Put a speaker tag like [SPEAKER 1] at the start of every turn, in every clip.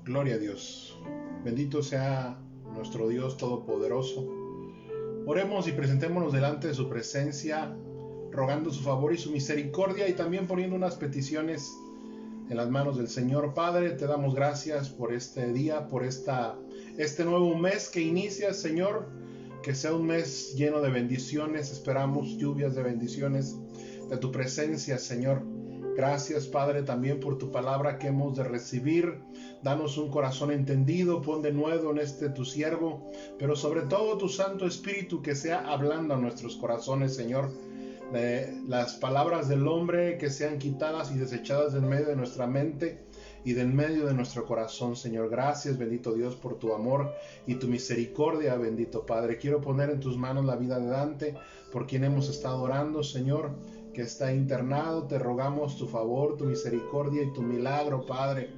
[SPEAKER 1] Gloria a Dios. Bendito sea nuestro Dios Todopoderoso. Oremos y presentémonos delante de su presencia, rogando su favor y su misericordia y también poniendo unas peticiones en las manos del Señor. Padre, te damos gracias por este día, por este nuevo mes que inicia, Señor. Que sea un mes lleno de bendiciones. Esperamos lluvias de bendiciones de tu presencia, Señor. Gracias, Padre, también por tu palabra que hemos de recibir. Danos un corazón entendido, pon de nuevo en tu siervo, pero sobre todo tu Santo Espíritu que sea hablando a nuestros corazones, Señor. Las palabras del hombre que sean quitadas y desechadas del medio de nuestra mente y del medio de nuestro corazón, Señor. Gracias, bendito Dios, por tu amor y tu misericordia, bendito Padre. Quiero poner en tus manos la vida de Dante, por quien hemos estado orando, Señor, que está internado. Te rogamos tu favor, tu misericordia y tu milagro, Padre,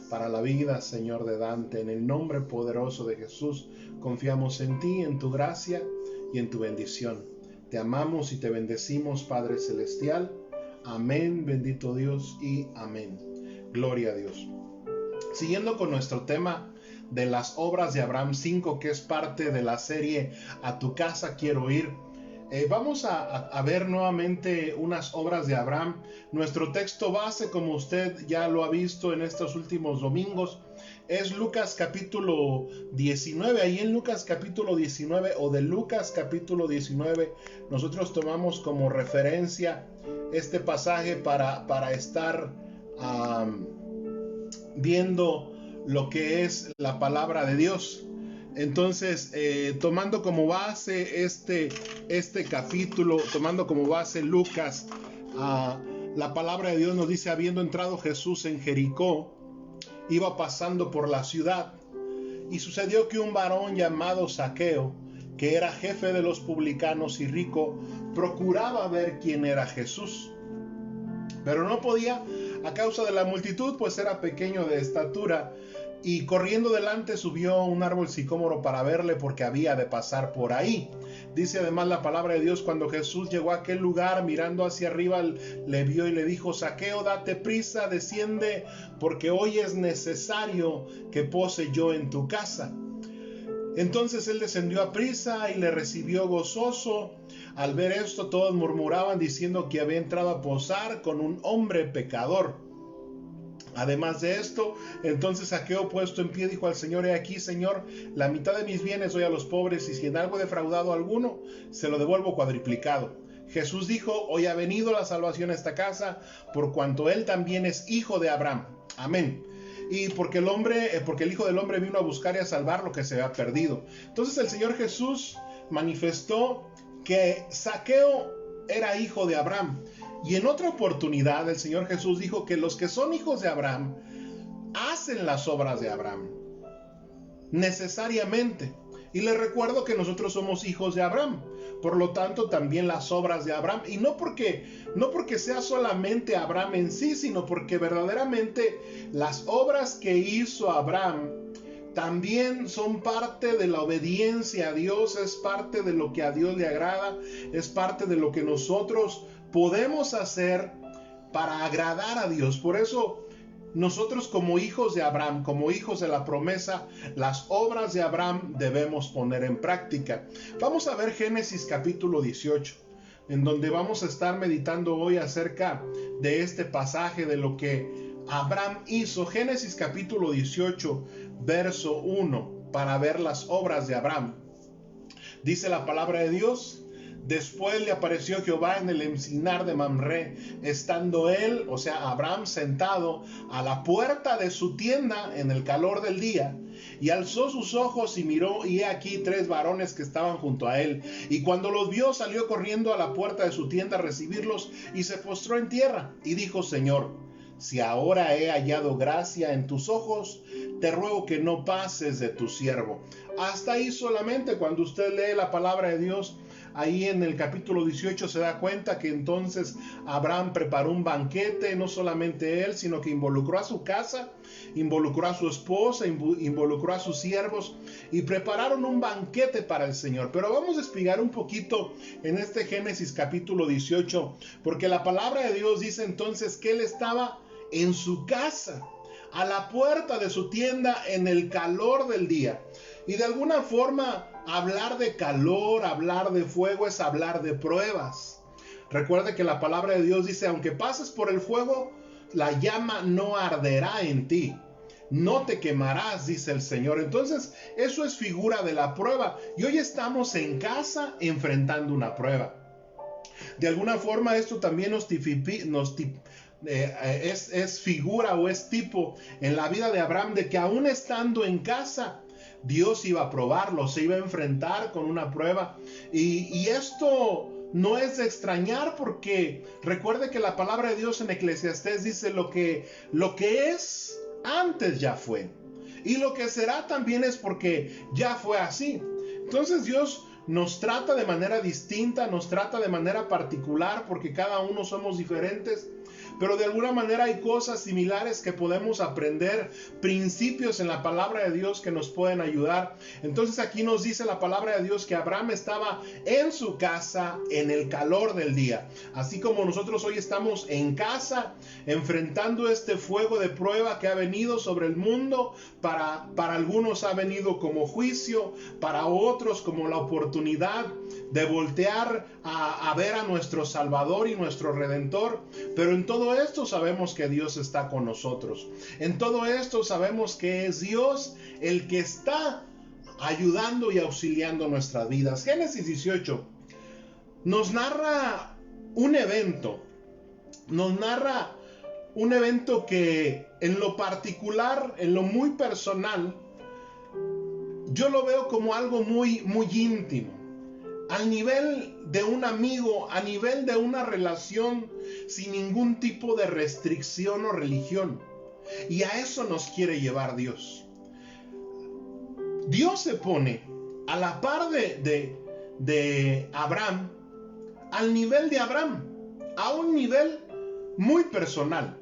[SPEAKER 1] para la vida, Señor, de Dante. En el nombre poderoso de Jesús, confiamos en ti, en tu gracia y en tu bendición. Te amamos y te bendecimos, Padre Celestial. Amén, bendito Dios, y amén. Gloria a Dios. Siguiendo con nuestro tema de las obras de Abraham 5, que es parte de la serie A tu casa quiero ir. Vamos a ver nuevamente unas obras de Abraham. Nuestro texto base, como usted ya lo ha visto en estos últimos domingos, es Lucas capítulo 19. Ahí en Lucas capítulo 19 o de Lucas capítulo 19, nosotros tomamos como referencia este pasaje para estar viendo lo que es la palabra de Dios. Entonces, tomando como base este capítulo, tomando como base Lucas, la palabra de Dios nos dice: habiendo entrado Jesús en Jericó, iba pasando por la ciudad, y sucedió que un varón llamado Zaqueo, que era jefe de los publicanos y rico, procuraba ver quién era Jesús, pero no podía a causa de la multitud, pues era pequeño de estatura. Y corriendo delante subió a un árbol sicómoro para verle, porque había de pasar por ahí. Dice además la palabra de Dios: cuando Jesús llegó a aquel lugar, mirando hacia arriba, le vio y le dijo: Zaqueo, date prisa, desciende, porque hoy es necesario que pose yo en tu casa. Entonces él descendió a prisa y le recibió gozoso. Al ver esto, todos murmuraban, diciendo que había entrado a posar con un hombre pecador. Además de esto, entonces Zaqueo, puesto en pie, dijo al Señor: he aquí, Señor, la mitad de mis bienes doy a los pobres, y si en algo he defraudado a alguno, se lo devuelvo cuadriplicado. Jesús dijo: hoy ha venido la salvación a esta casa, por cuanto él también es hijo de Abraham. Amén. Y porque el Hijo del Hombre vino a buscar y a salvar lo que se había perdido. Entonces el Señor Jesús manifestó que Zaqueo era hijo de Abraham. Y en otra oportunidad el Señor Jesús dijo que los que son hijos de Abraham hacen las obras de Abraham, necesariamente. Y les recuerdo que nosotros somos hijos de Abraham, por lo tanto también las obras de Abraham. Y no porque sea solamente Abraham en sí, sino porque verdaderamente las obras que hizo Abraham también son parte de la obediencia a Dios, es parte de lo que a Dios le agrada, es parte de lo que nosotros podemos hacer para agradar a Dios. Por eso nosotros, como hijos de Abraham, como hijos de la promesa, las obras de Abraham debemos poner en práctica. Vamos a ver Génesis capítulo 18, en donde vamos a estar meditando hoy acerca de este pasaje, de lo que Abraham hizo. Génesis capítulo 18, verso 1, para ver las obras de Abraham. Dice la palabra de Dios: después le apareció Jehová en el encinar de Mamre, estando él, o sea, Abraham, sentado a la puerta de su tienda en el calor del día. Y alzó sus ojos y miró, y he aquí 3 varones que estaban junto a él. Y cuando los vio, salió corriendo a la puerta de su tienda a recibirlos, y se postró en tierra, y dijo: Señor, si ahora he hallado gracia en tus ojos, te ruego que no pases de tu siervo. Hasta ahí solamente. Cuando usted lee la palabra de Dios, ahí en el capítulo 18 se da cuenta que entonces Abraham preparó un banquete, no solamente él, sino que involucró a su casa, involucró a su esposa, involucró a sus siervos, y prepararon un banquete para el Señor. Pero vamos a explicar un poquito en este Génesis capítulo 18, porque la palabra de Dios dice entonces que él estaba en su casa. a la puerta de su tienda en el calor del día. Y de alguna forma, hablar de calor, hablar de fuego es hablar de pruebas. Recuerde que la palabra de Dios dice, aunque pases por el fuego, la llama no arderá en ti. No te quemarás, dice el Señor. Entonces, eso es figura de la prueba. Y hoy estamos en casa enfrentando una prueba. De alguna forma, esto también es figura o es tipo en la vida de Abraham de que aún estando en casa, Dios iba a probarlo, se iba a enfrentar con una prueba. Y esto no es de extrañar, porque recuerde que la palabra de Dios en Eclesiastés dice lo que es antes ya fue, y lo que será también es porque ya fue así. Entonces Dios nos trata de manera distinta, nos trata de manera particular, porque cada uno somos diferentes, pero de alguna manera hay cosas similares que podemos aprender, principios en la palabra de Dios que nos pueden ayudar. Entonces aquí nos dice la palabra de Dios que Abraham estaba en su casa en el calor del día. Así como nosotros hoy estamos en casa enfrentando este fuego de prueba que ha venido sobre el mundo, para algunos ha venido como juicio, para otros como la oportunidad de voltear a ver a nuestro Salvador y nuestro Redentor. Pero en todo esto sabemos que Dios está con nosotros. En todo esto sabemos que es Dios el que está ayudando y auxiliando nuestras vidas. Génesis 18 nos narra un evento. Nos narra un evento que en lo particular, en lo muy personal, yo lo veo como algo muy, muy íntimo. Al nivel de un amigo, a nivel de una relación sin ningún tipo de restricción o religión. Y a eso nos quiere llevar Dios. Dios se pone a la par de Abraham, al nivel de Abraham, a un nivel muy personal.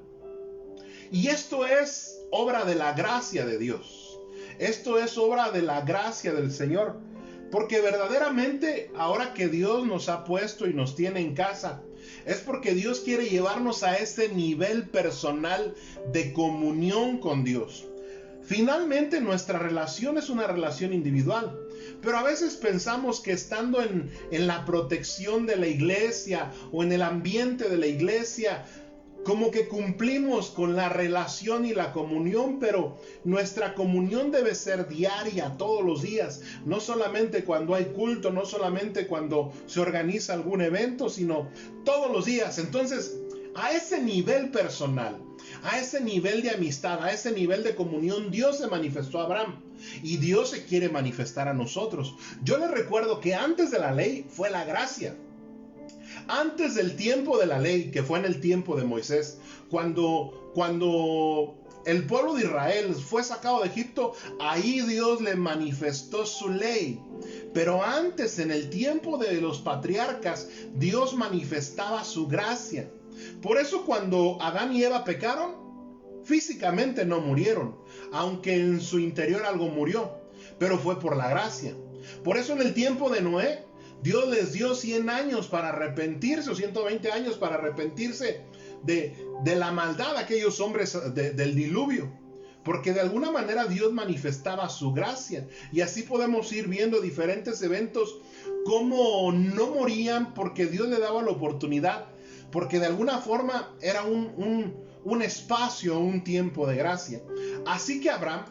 [SPEAKER 1] Y esto es obra de la gracia de Dios. Esto es obra de la gracia del Señor. Porque verdaderamente ahora que Dios nos ha puesto y nos tiene en casa, es porque Dios quiere llevarnos a ese nivel personal de comunión con Dios. Finalmente nuestra relación es una relación individual, pero a veces pensamos que estando en la protección de la iglesia o en el ambiente de la iglesia, como que cumplimos con la relación y la comunión, pero nuestra comunión debe ser diaria, todos los días, no solamente cuando hay culto, no solamente cuando se organiza algún evento, sino todos los días. Entonces, a ese nivel personal, a ese nivel de amistad, a ese nivel de comunión, Dios se manifestó a Abraham y Dios se quiere manifestar a nosotros. Yo les recuerdo que antes de la ley fue la gracia. Antes del tiempo de la ley, que fue en el tiempo de Moisés, cuando el pueblo de Israel fue sacado de Egipto, ahí Dios le manifestó su ley. Pero antes, en el tiempo de los patriarcas, Dios manifestaba su gracia. Por eso cuando Adán y Eva pecaron, físicamente no murieron, aunque en su interior algo murió, pero fue por la gracia. Por eso en el tiempo de Noé, Dios les dio 100 años para arrepentirse, o 120 años para arrepentirse de la maldad de aquellos hombres del diluvio. Porque de alguna manera Dios manifestaba su gracia. Y así podemos ir viendo diferentes eventos como no morían porque Dios le daba la oportunidad. Porque de alguna forma era un espacio, un tiempo de gracia. Así que Abraham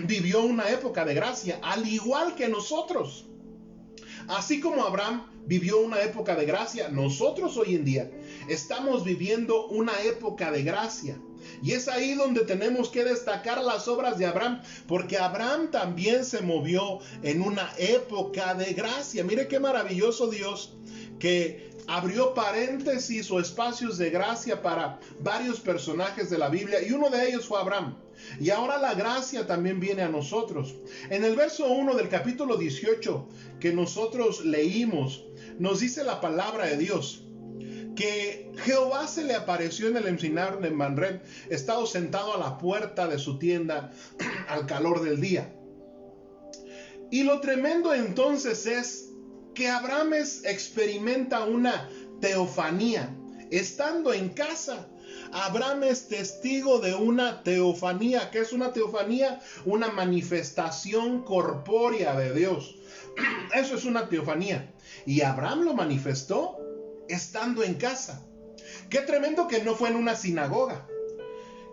[SPEAKER 1] vivió una época de gracia, al igual que nosotros. Así como Abraham vivió una época de gracia, nosotros hoy en día estamos viviendo una época de gracia. Y es ahí donde tenemos que destacar las obras de Abraham, porque Abraham también se movió en una época de gracia. Mire qué maravilloso Dios, que abrió paréntesis o espacios de gracia para varios personajes de la Biblia, y uno de ellos fue Abraham. Y ahora la gracia también viene a nosotros. En el verso 1 del capítulo 18 que nosotros leímos, nos dice la palabra de Dios que Jehová se le apareció en el encinar de Manré, estado sentado a la puerta de su tienda al calor del día. Y lo tremendo entonces es que Abraham experimenta una teofanía. Estando en casa, Abraham es testigo de una teofanía. ¿Qué es una teofanía? Una manifestación corpórea de Dios. Eso es una teofanía. Y Abraham lo manifestó estando en casa. Qué tremendo que no fue en una sinagoga,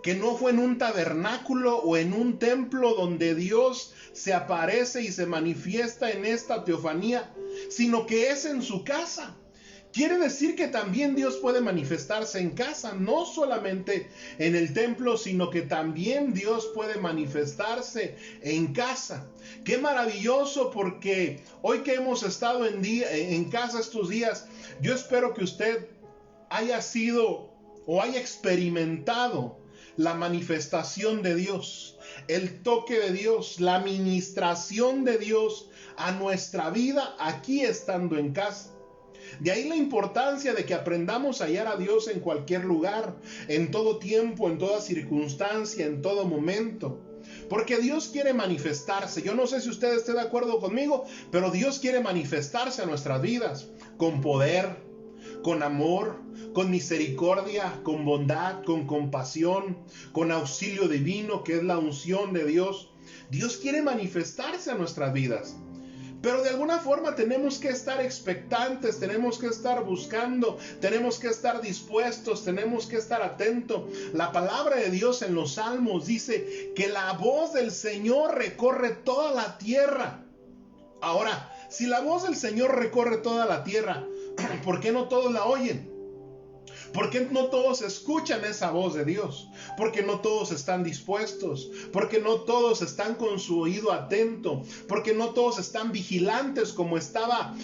[SPEAKER 1] que no fue en un tabernáculo o en un templo donde Dios se aparece y se manifiesta en esta teofanía, sino que es en su casa. Quiere decir que también Dios puede manifestarse en casa, no solamente en el templo, sino que también Dios puede manifestarse en casa. Qué maravilloso, porque hoy que hemos estado en casa estos días, yo espero que usted haya sido o haya experimentado la manifestación de Dios, el toque de Dios, la ministración de Dios a nuestra vida aquí estando en casa. De ahí la importancia de que aprendamos a hallar a Dios en cualquier lugar, en todo tiempo, en toda circunstancia, en todo momento. Porque Dios quiere manifestarse. Yo no sé si usted esté de acuerdo conmigo, pero Dios quiere manifestarse a nuestras vidas con poder, con amor, con misericordia, con bondad, con compasión, con auxilio divino, que es la unción de Dios. Dios quiere manifestarse a nuestras vidas. Pero de alguna forma tenemos que estar expectantes, tenemos que estar buscando, tenemos que estar dispuestos, tenemos que estar atentos. La palabra de Dios en los Salmos dice que la voz del Señor recorre toda la tierra. Ahora, si la voz del Señor recorre toda la tierra, ¿por qué no todos la oyen? ¿Por qué no todos escuchan esa voz de Dios? Porque no todos están dispuestos, porque no todos están con su oído atento, porque no todos están vigilantes como estaba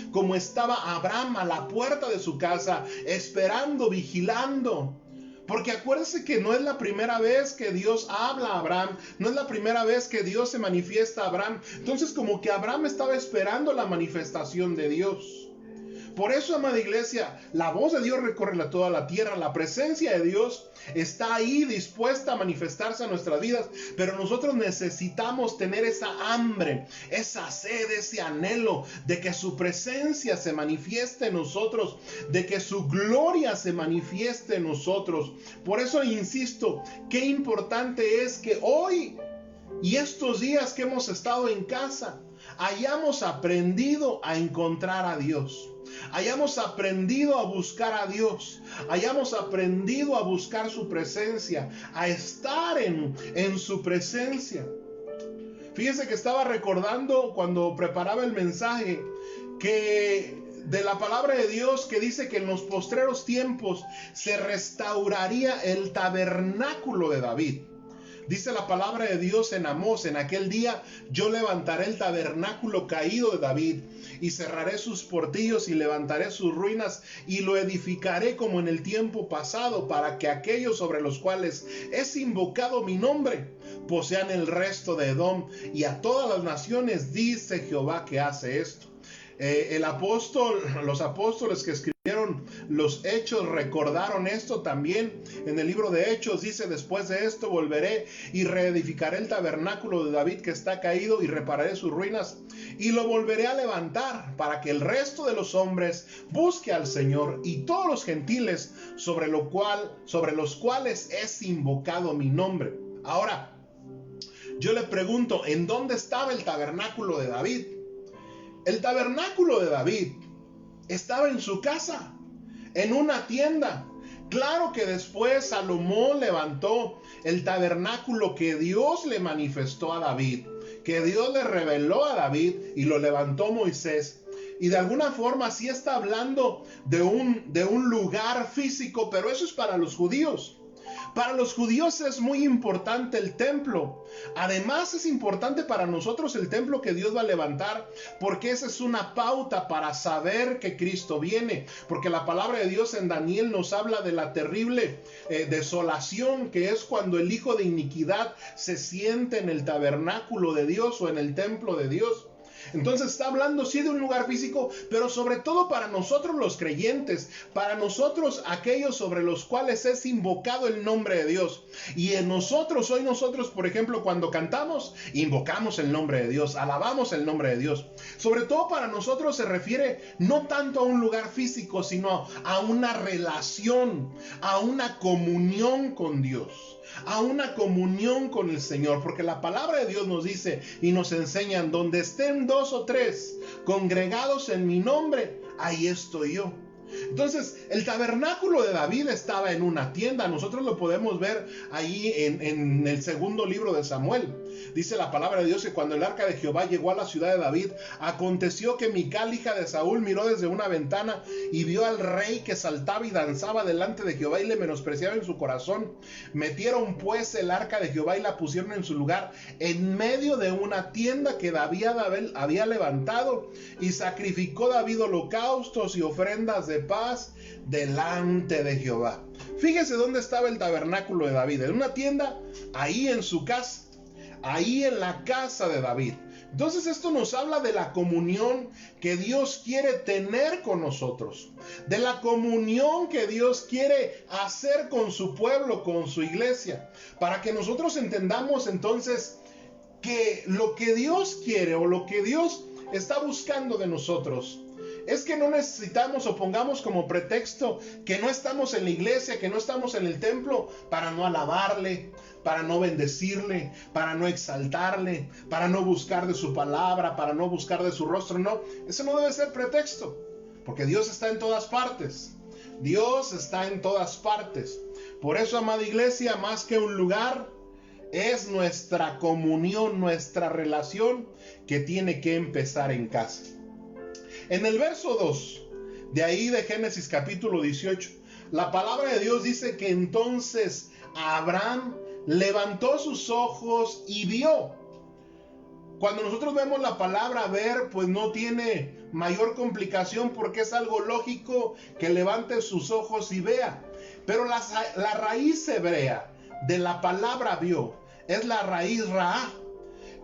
[SPEAKER 1] Abraham a la puerta de su casa, esperando, vigilando. Porque acuérdense que no es la primera vez que Dios habla a Abraham, no es la primera vez que Dios se manifiesta a Abraham. Entonces, como que Abraham estaba esperando la manifestación de Dios. Por eso, amada iglesia, la voz de Dios recorre toda la tierra, la presencia de Dios está ahí dispuesta a manifestarse a nuestras vidas, pero nosotros necesitamos tener esa hambre, esa sed, ese anhelo de que su presencia se manifieste en nosotros, de que su gloria se manifieste en nosotros. Por eso insisto, qué importante es que hoy y estos días que hemos estado en casa, hayamos aprendido a encontrar a Dios. Hayamos aprendido a buscar a Dios, hayamos aprendido a buscar su presencia, a estar en su presencia. Fíjense que estaba recordando cuando preparaba el mensaje que de la palabra de Dios que dice que en los postreros tiempos se restauraría el tabernáculo de David. Dice la palabra de Dios en Amós: en aquel día yo levantaré el tabernáculo caído de David y cerraré sus portillos y levantaré sus ruinas y lo edificaré como en el tiempo pasado, para que aquellos sobre los cuales es invocado mi nombre posean el resto de Edom, y a todas las naciones dice Jehová que hace esto. Los apóstoles que escribieron los Hechos recordaron esto también. En el libro de Hechos dice: después de esto volveré y reedificaré el tabernáculo de David que está caído y repararé sus ruinas y lo volveré a levantar, para que el resto de los hombres busque al Señor y todos los gentiles sobre los cuales es invocado mi nombre. Ahora, yo le pregunto, ¿en dónde estaba el tabernáculo de David? El tabernáculo de David estaba en su casa, en una tienda. Claro que después Salomón levantó el tabernáculo que Dios le manifestó a David, que Dios le reveló a David, y lo levantó Moisés. Y de alguna forma sí está hablando de un lugar físico, pero eso es para los judíos. Para los judíos es muy importante el templo. Además es importante para nosotros el templo que Dios va a levantar, porque esa es una pauta para saber que Cristo viene. Porque la palabra de Dios en Daniel nos habla de la terrible desolación que es cuando el hijo de iniquidad se siente en el tabernáculo de Dios o en el templo de Dios. Entonces está hablando sí de un lugar físico, pero sobre todo para nosotros los creyentes, para nosotros aquellos sobre los cuales es invocado el nombre de Dios. Y en nosotros, hoy nosotros, por ejemplo, cuando cantamos, invocamos el nombre de Dios, alabamos el nombre de Dios. Sobre todo para nosotros se refiere no tanto a un lugar físico, sino a una relación, a una comunión con Dios, a una comunión con el Señor, porque la palabra de Dios nos dice y nos enseñan: donde estén 2 o 3 congregados en mi nombre, ahí estoy yo. Entonces, el tabernáculo de David estaba en una tienda. Nosotros lo podemos ver ahí en el segundo libro de Samuel. Dice la palabra de Dios que cuando el arca de Jehová llegó a la ciudad de David, aconteció que Mical, hija de Saúl, miró desde una ventana y vio al rey que saltaba y danzaba delante de Jehová y le menospreciaba en su corazón. Metieron pues el arca de Jehová y la pusieron en su lugar en medio de una tienda que David había levantado, y sacrificó David holocaustos y ofrendas de paz delante de Jehová. Fíjese dónde estaba el tabernáculo de David: en una tienda, ahí en su casa, ahí en la casa de David. Entonces esto nos habla de la comunión que Dios quiere tener con nosotros, de la comunión que Dios quiere hacer con su pueblo, con su iglesia, para que nosotros entendamos entonces que lo que Dios quiere o lo que Dios está buscando de nosotros es que no necesitamos o pongamos como pretexto que no estamos en la iglesia, que no estamos en el templo, para no alabarle, para no bendecirle, para no exaltarle, para no buscar de su palabra, para no buscar de su rostro. No, eso no debe ser pretexto, porque Dios está en todas partes. Dios está en todas partes. Por eso, amada iglesia, más que un lugar, es nuestra comunión, nuestra relación, que tiene que empezar en casa. En el verso 2, de ahí de Génesis capítulo 18, la palabra de Dios dice que entonces Abraham levantó sus ojos y vio. Cuando nosotros vemos la palabra ver, pues no tiene mayor complicación, porque es algo lógico que levante sus ojos y vea. Pero la raíz hebrea de la palabra vio es la raíz raá,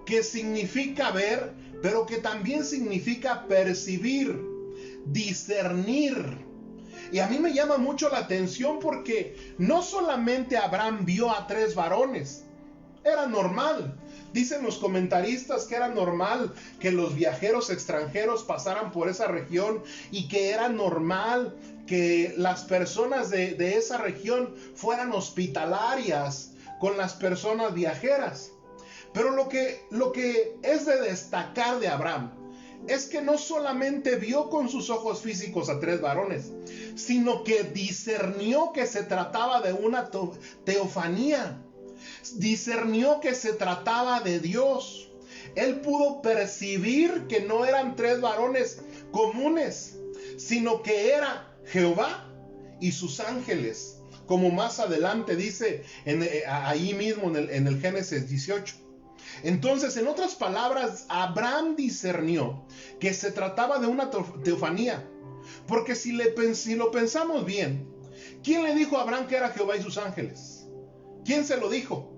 [SPEAKER 1] que significa ver, pero que también significa percibir, discernir. Y a mí me llama mucho la atención porque no solamente Abraham vio a 3 varones, era normal. Dicen los comentaristas que era normal que los viajeros extranjeros pasaran por esa región y que era normal que las personas de esa región fueran hospitalarias con las personas viajeras. Pero lo que es de destacar de Abraham es que no solamente vio con sus ojos físicos a 3 varones, sino que discernió que se trataba de una teofanía. Discernió que se trataba de Dios. Él pudo percibir que no eran 3 varones comunes, sino que era Jehová y sus ángeles, como más adelante dice ahí mismo en el Génesis 18. Entonces, en otras palabras, Abraham discernió que se trataba de una teofanía, porque si lo pensamos bien, ¿quién le dijo a Abraham que era Jehová y sus ángeles? ¿Quién se lo dijo?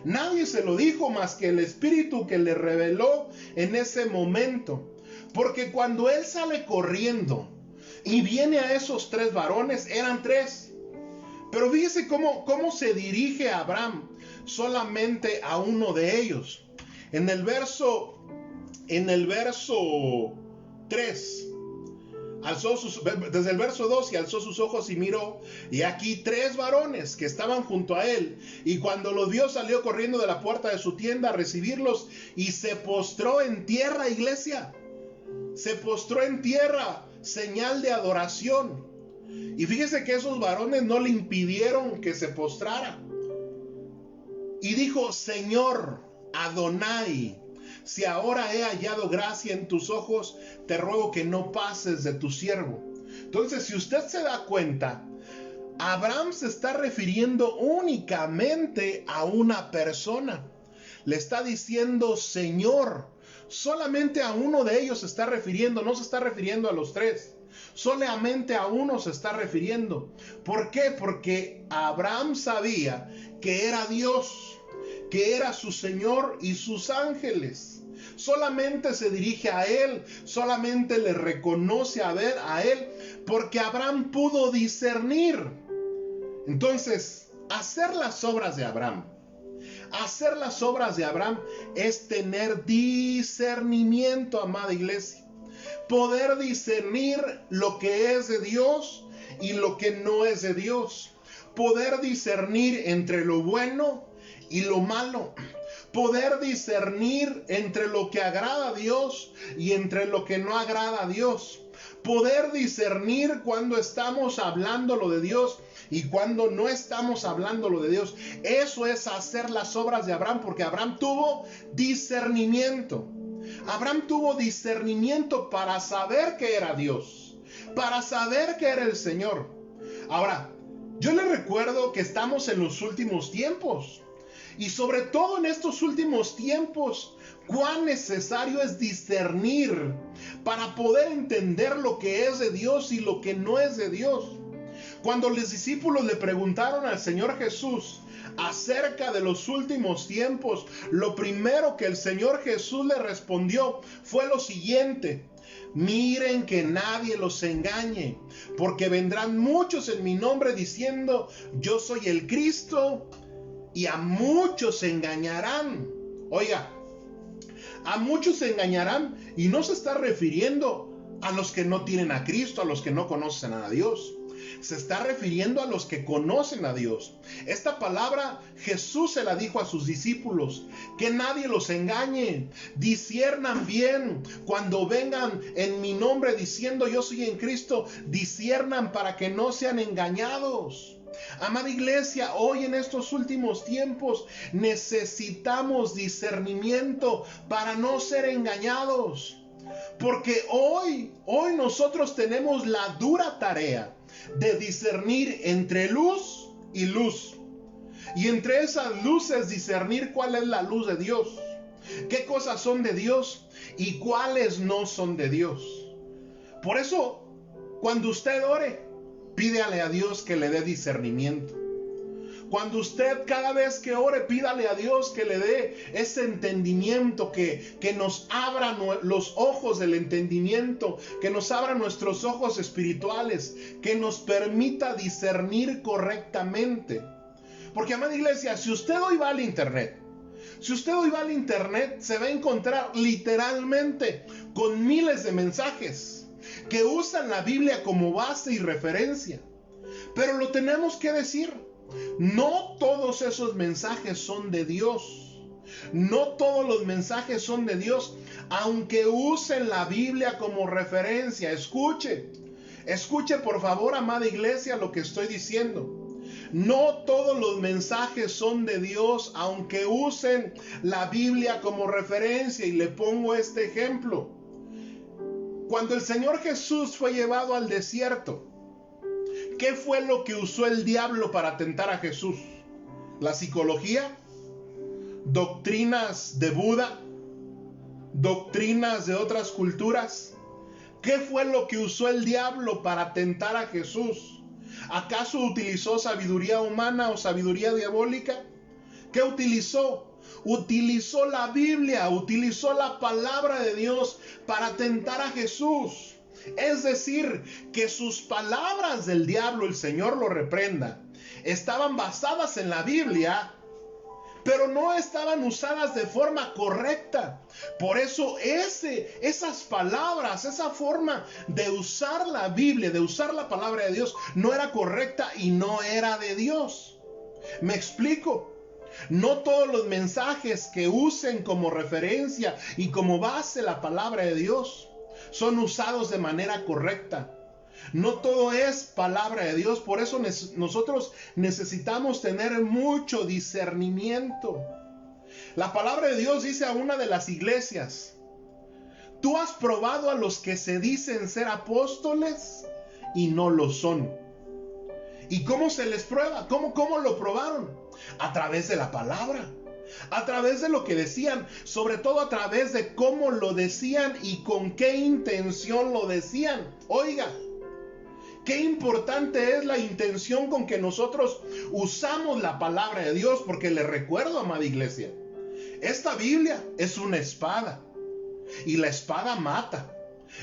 [SPEAKER 1] Nadie se lo dijo más que el Espíritu que le reveló en ese momento. Porque cuando él sale corriendo y viene a esos 3 varones, eran 3. Pero fíjese cómo se dirige a Abraham solamente a uno de ellos. En el verso 3, desde el verso 2, y alzó sus ojos y miró, y aquí 3 varones que estaban junto a él, y cuando los vio salió corriendo de la puerta de su tienda a recibirlos, y se postró en tierra, iglesia, se postró en tierra, señal de adoración. Y fíjese que esos varones no le impidieron que se postrara, y dijo: Señor Adonai, si ahora he hallado gracia en tus ojos, te ruego que no pases de tu siervo. Entonces, si usted se da cuenta, Abraham se está refiriendo únicamente a una persona. Le está diciendo Señor. Solamente a uno de ellos se está refiriendo, no se está refiriendo a los 3. Solamente a uno se está refiriendo. ¿Por qué? Porque Abraham sabía que era Dios, que era su Señor y sus ángeles. Solamente se dirige a Él, solamente le reconoce a Él, porque Abraham pudo discernir. Entonces, hacer las obras de Abraham es tener discernimiento, amada iglesia. Poder discernir lo que es de Dios y lo que no es de Dios. Poder discernir entre lo bueno y lo malo. Poder discernir entre lo que agrada a Dios y entre lo que no agrada a Dios. Poder discernir cuando estamos hablando lo de Dios y cuando no estamos hablando lo de Dios. Eso es hacer las obras de Abraham, porque Abraham tuvo discernimiento. Abraham tuvo discernimiento para saber que era Dios, para saber que era el Señor. Ahora, yo le recuerdo que estamos en los últimos tiempos. Y sobre todo en estos últimos tiempos, cuán necesario es discernir para poder entender lo que es de Dios y lo que no es de Dios. Cuando los discípulos le preguntaron al Señor Jesús acerca de los últimos tiempos, lo primero que el Señor Jesús le respondió fue lo siguiente: miren que nadie los engañe, porque vendrán muchos en mi nombre diciendo, yo soy el Cristo, y a muchos se engañarán. Oiga, a muchos se engañarán, y no se está refiriendo a los que no tienen a Cristo, a los que no conocen a Dios. Se está refiriendo a los que conocen a Dios. Esta palabra Jesús se la dijo a sus discípulos: que nadie los engañe, disciernan bien. Cuando vengan en mi nombre diciendo yo soy en Cristo, disciernan para que no sean engañados. Amada iglesia, hoy en estos últimos tiempos necesitamos discernimiento para no ser engañados. Porque hoy nosotros tenemos la dura tarea de discernir entre luz y luz. Y entre esas luces discernir cuál es la luz de Dios, qué cosas son de Dios y cuáles no son de Dios. Por eso, cuando usted ore, pídale a Dios que le dé discernimiento. Cuando usted cada vez que ore, pídale a Dios que le dé ese entendimiento, que nos abra los ojos del entendimiento, que nos abra nuestros ojos espirituales, que nos permita discernir correctamente. Porque, amada iglesia, si usted hoy va al internet, se va a encontrar literalmente con miles de mensajes que usan la Biblia como base y referencia. Pero lo tenemos que decir: no todos esos mensajes son de Dios. No todos los mensajes son de Dios, aunque usen la Biblia como referencia. Escuche por favor, amada iglesia, lo que estoy diciendo. No todos los mensajes son de Dios, aunque usen la Biblia como referencia. Y le pongo este ejemplo. Cuando el Señor Jesús fue llevado al desierto, ¿qué fue lo que usó el diablo para tentar a Jesús? ¿La psicología? ¿Doctrinas de Buda? ¿Doctrinas de otras culturas? ¿Qué fue lo que usó el diablo para tentar a Jesús? ¿Acaso utilizó sabiduría humana o sabiduría diabólica? ¿Qué utilizó? Utilizó la Biblia, utilizó la palabra de Dios para tentar a Jesús. Es decir, que sus palabras del diablo, el Señor lo reprenda, estaban basadas en la Biblia, pero no estaban usadas de forma correcta. Por eso esas palabras, esa forma de usar la Biblia, de usar la palabra de Dios, no era correcta y no era de Dios. ¿Me explico? No todos los mensajes que usen como referencia y como base la palabra de Dios son usados de manera correcta. No todo es palabra de Dios. Por eso nosotros necesitamos tener mucho discernimiento. La palabra de Dios dice a una de las iglesias: tú has probado a los que se dicen ser apóstoles y no lo son. ¿Y cómo se les prueba? ¿Cómo lo probaron? A través de la palabra, a través de lo que decían, sobre todo a través de cómo lo decían y con qué intención lo decían. Oiga, Qué importante es la intención con que nosotros usamos la palabra de Dios, porque les recuerdo, amada iglesia, esta Biblia es una espada, y la espada mata,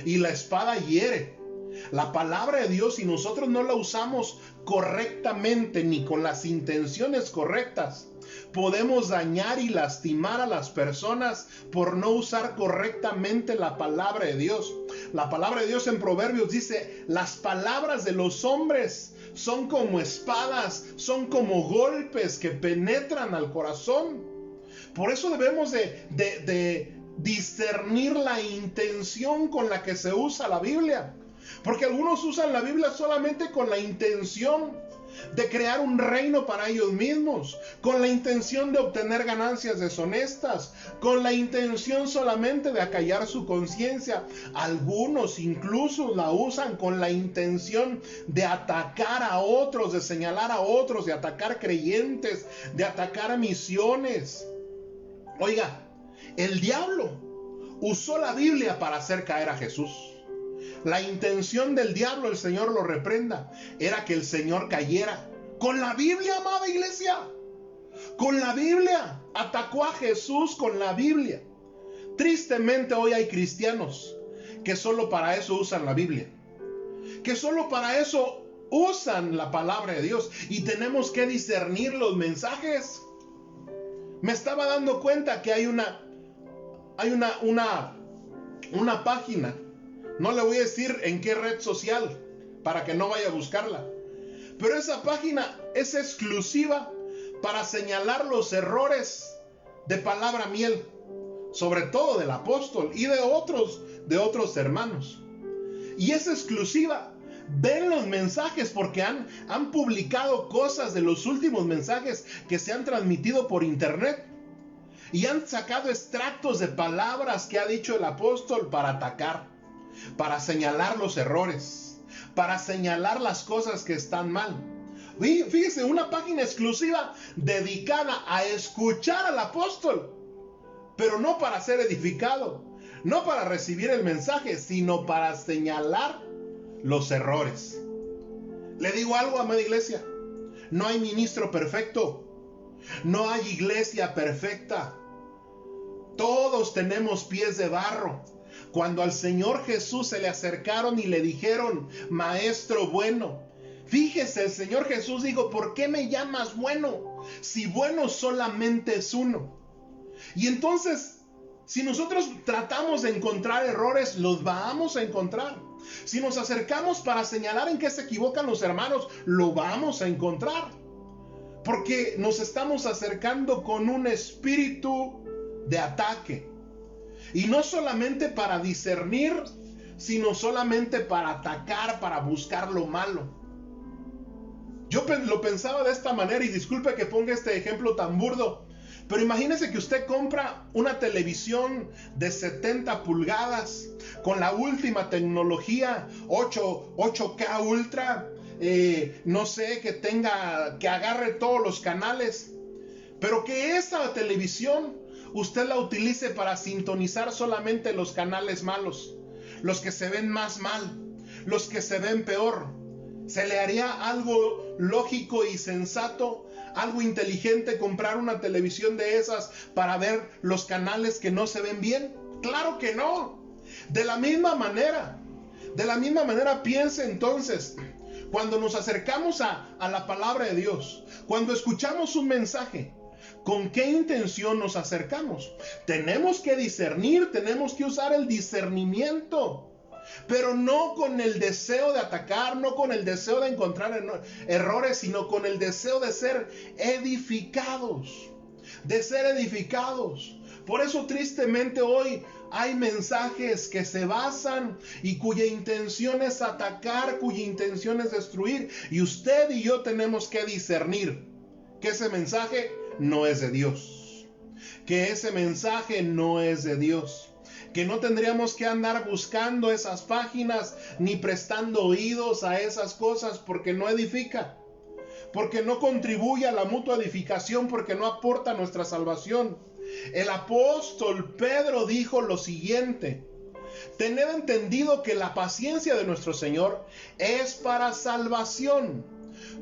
[SPEAKER 1] y la espada hiere. La palabra de Dios, si nosotros no la usamos correctamente ni con las intenciones correctas, podemos dañar y lastimar a las personas por no usar correctamente la palabra de Dios. La palabra de Dios en Proverbios dice: las palabras de los hombres son como espadas, son como golpes que penetran al corazón. Por eso debemos de discernir la intención con la que se usa la Biblia. Porque algunos usan la Biblia solamente con la intención de crear un reino para ellos mismos, con la intención de obtener ganancias deshonestas, con la intención solamente de acallar su conciencia. Algunos incluso la usan con la intención de atacar a otros, de señalar a otros, de atacar creyentes, de atacar misiones. Oiga, el diablo usó la Biblia para hacer caer a Jesús. La intención del diablo, el Señor lo reprenda, era que el Señor cayera. Con la Biblia, amada iglesia. Con la Biblia. Atacó a Jesús con la Biblia. Tristemente hoy hay cristianos que solo para eso usan la Biblia. Que solo para eso usan la palabra de Dios. Y tenemos que discernir los mensajes. Me estaba dando cuenta que hay una página. No le voy a decir en qué red social para que no vaya a buscarla. Pero esa página es exclusiva para señalar los errores de palabra miel, sobre todo del apóstol y de otros hermanos. Y es exclusiva. Ven los mensajes porque han publicado cosas de los últimos mensajes que se han transmitido por internet. Y han sacado extractos de palabras que ha dicho el apóstol para atacar, para señalar los errores, para señalar las cosas que están mal. Fíjese, una página exclusiva dedicada a escuchar al apóstol, pero no para ser edificado, no para recibir el mensaje, sino para señalar los errores. Le digo algo, amada iglesia, no hay ministro perfecto, no hay iglesia perfecta. Todos tenemos pies de barro. Cuando al Señor Jesús se le acercaron y le dijeron: Maestro bueno, fíjese, el Señor Jesús dijo: ¿por qué me llamas bueno? Si bueno solamente es uno. Y entonces, si nosotros tratamos de encontrar errores, los vamos a encontrar. Si nos acercamos para señalar en qué se equivocan los hermanos, lo vamos a encontrar. Porque nos estamos acercando con un espíritu de ataque. Y no solamente para discernir, sino solamente para atacar, para buscar lo malo. Yo lo pensaba de esta manera, y disculpe que ponga este ejemplo tan burdo, pero imagínese que usted compra una televisión de 70 pulgadas con la última tecnología, 8K Ultra, no sé, que agarre todos los canales, pero que esa televisión usted la utilice para sintonizar solamente los canales malos, los que se ven más mal, los que se ven peor. ¿Se le haría algo lógico y sensato, algo inteligente comprar una televisión de esas para ver los canales que no se ven bien? Claro que no. De la misma manera piense entonces, cuando nos acercamos a la palabra de Dios, cuando escuchamos un mensaje, ¿con qué intención nos acercamos? Tenemos que discernir, tenemos que usar el discernimiento, pero no con el deseo de atacar, no con el deseo de encontrar errores, sino con el deseo de ser edificados, Por eso tristemente hoy hay mensajes que se basan y cuya intención es atacar, cuya intención es destruir, y usted y yo tenemos que discernir que ese mensaje no es de Dios, que ese mensaje no es de Dios, que no tendríamos que andar buscando esas páginas ni prestando oídos a esas cosas, porque no edifica, porque no contribuye a la mutua edificación, porque no aporta a nuestra salvación. El apóstol Pedro dijo lo siguiente: Tened entendido que la paciencia de nuestro Señor es para salvación,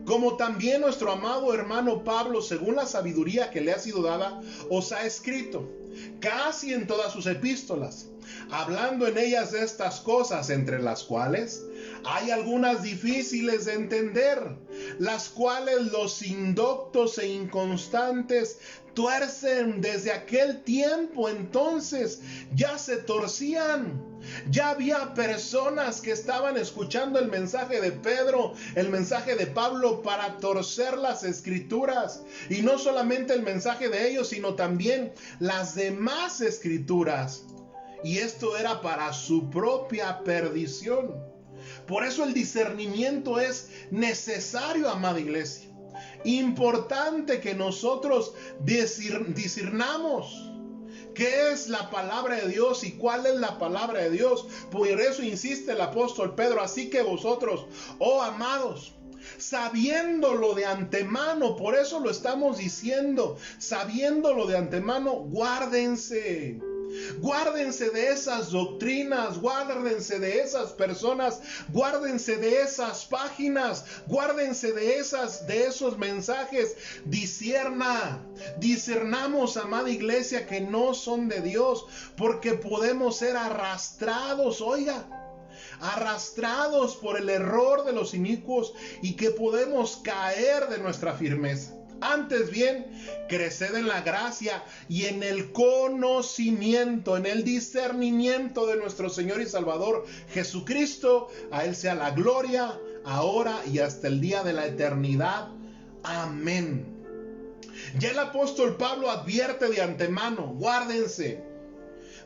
[SPEAKER 1] como también nuestro amado hermano Pablo, según la sabiduría que le ha sido dada, os ha escrito, casi en todas sus epístolas, hablando en ellas de estas cosas, entre las cuales hay algunas difíciles de entender, las cuales los indoctos e inconstantes tuercen desde aquel tiempo. Entonces ya se torcían. Ya había personas que estaban escuchando el mensaje de Pedro, el mensaje de Pablo, para torcer las escrituras. Y no solamente el mensaje de ellos, sino también las demás escrituras. Y esto era para su propia perdición. Por eso el discernimiento es necesario, amada iglesia. Importante que nosotros discernamos qué es la palabra de Dios y cuál es la palabra de Dios. Por eso insiste el apóstol Pedro, así que vosotros, oh amados, sabiéndolo de antemano, por eso lo estamos diciendo, sabiéndolo de antemano, guárdense. Guárdense de esas doctrinas, guárdense de esas personas, guárdense de esas páginas, guárdense de esos mensajes. Discernamos, amada iglesia, que no son de Dios, porque podemos ser arrastrados, arrastrados por el error de los inicuos y que podemos caer de nuestra firmeza. Antes bien, creced en la gracia y en el conocimiento, en el discernimiento de nuestro Señor y Salvador Jesucristo. A Él sea la gloria, ahora y hasta el día de la eternidad. Amén. Ya el apóstol Pablo advierte de antemano, guárdense.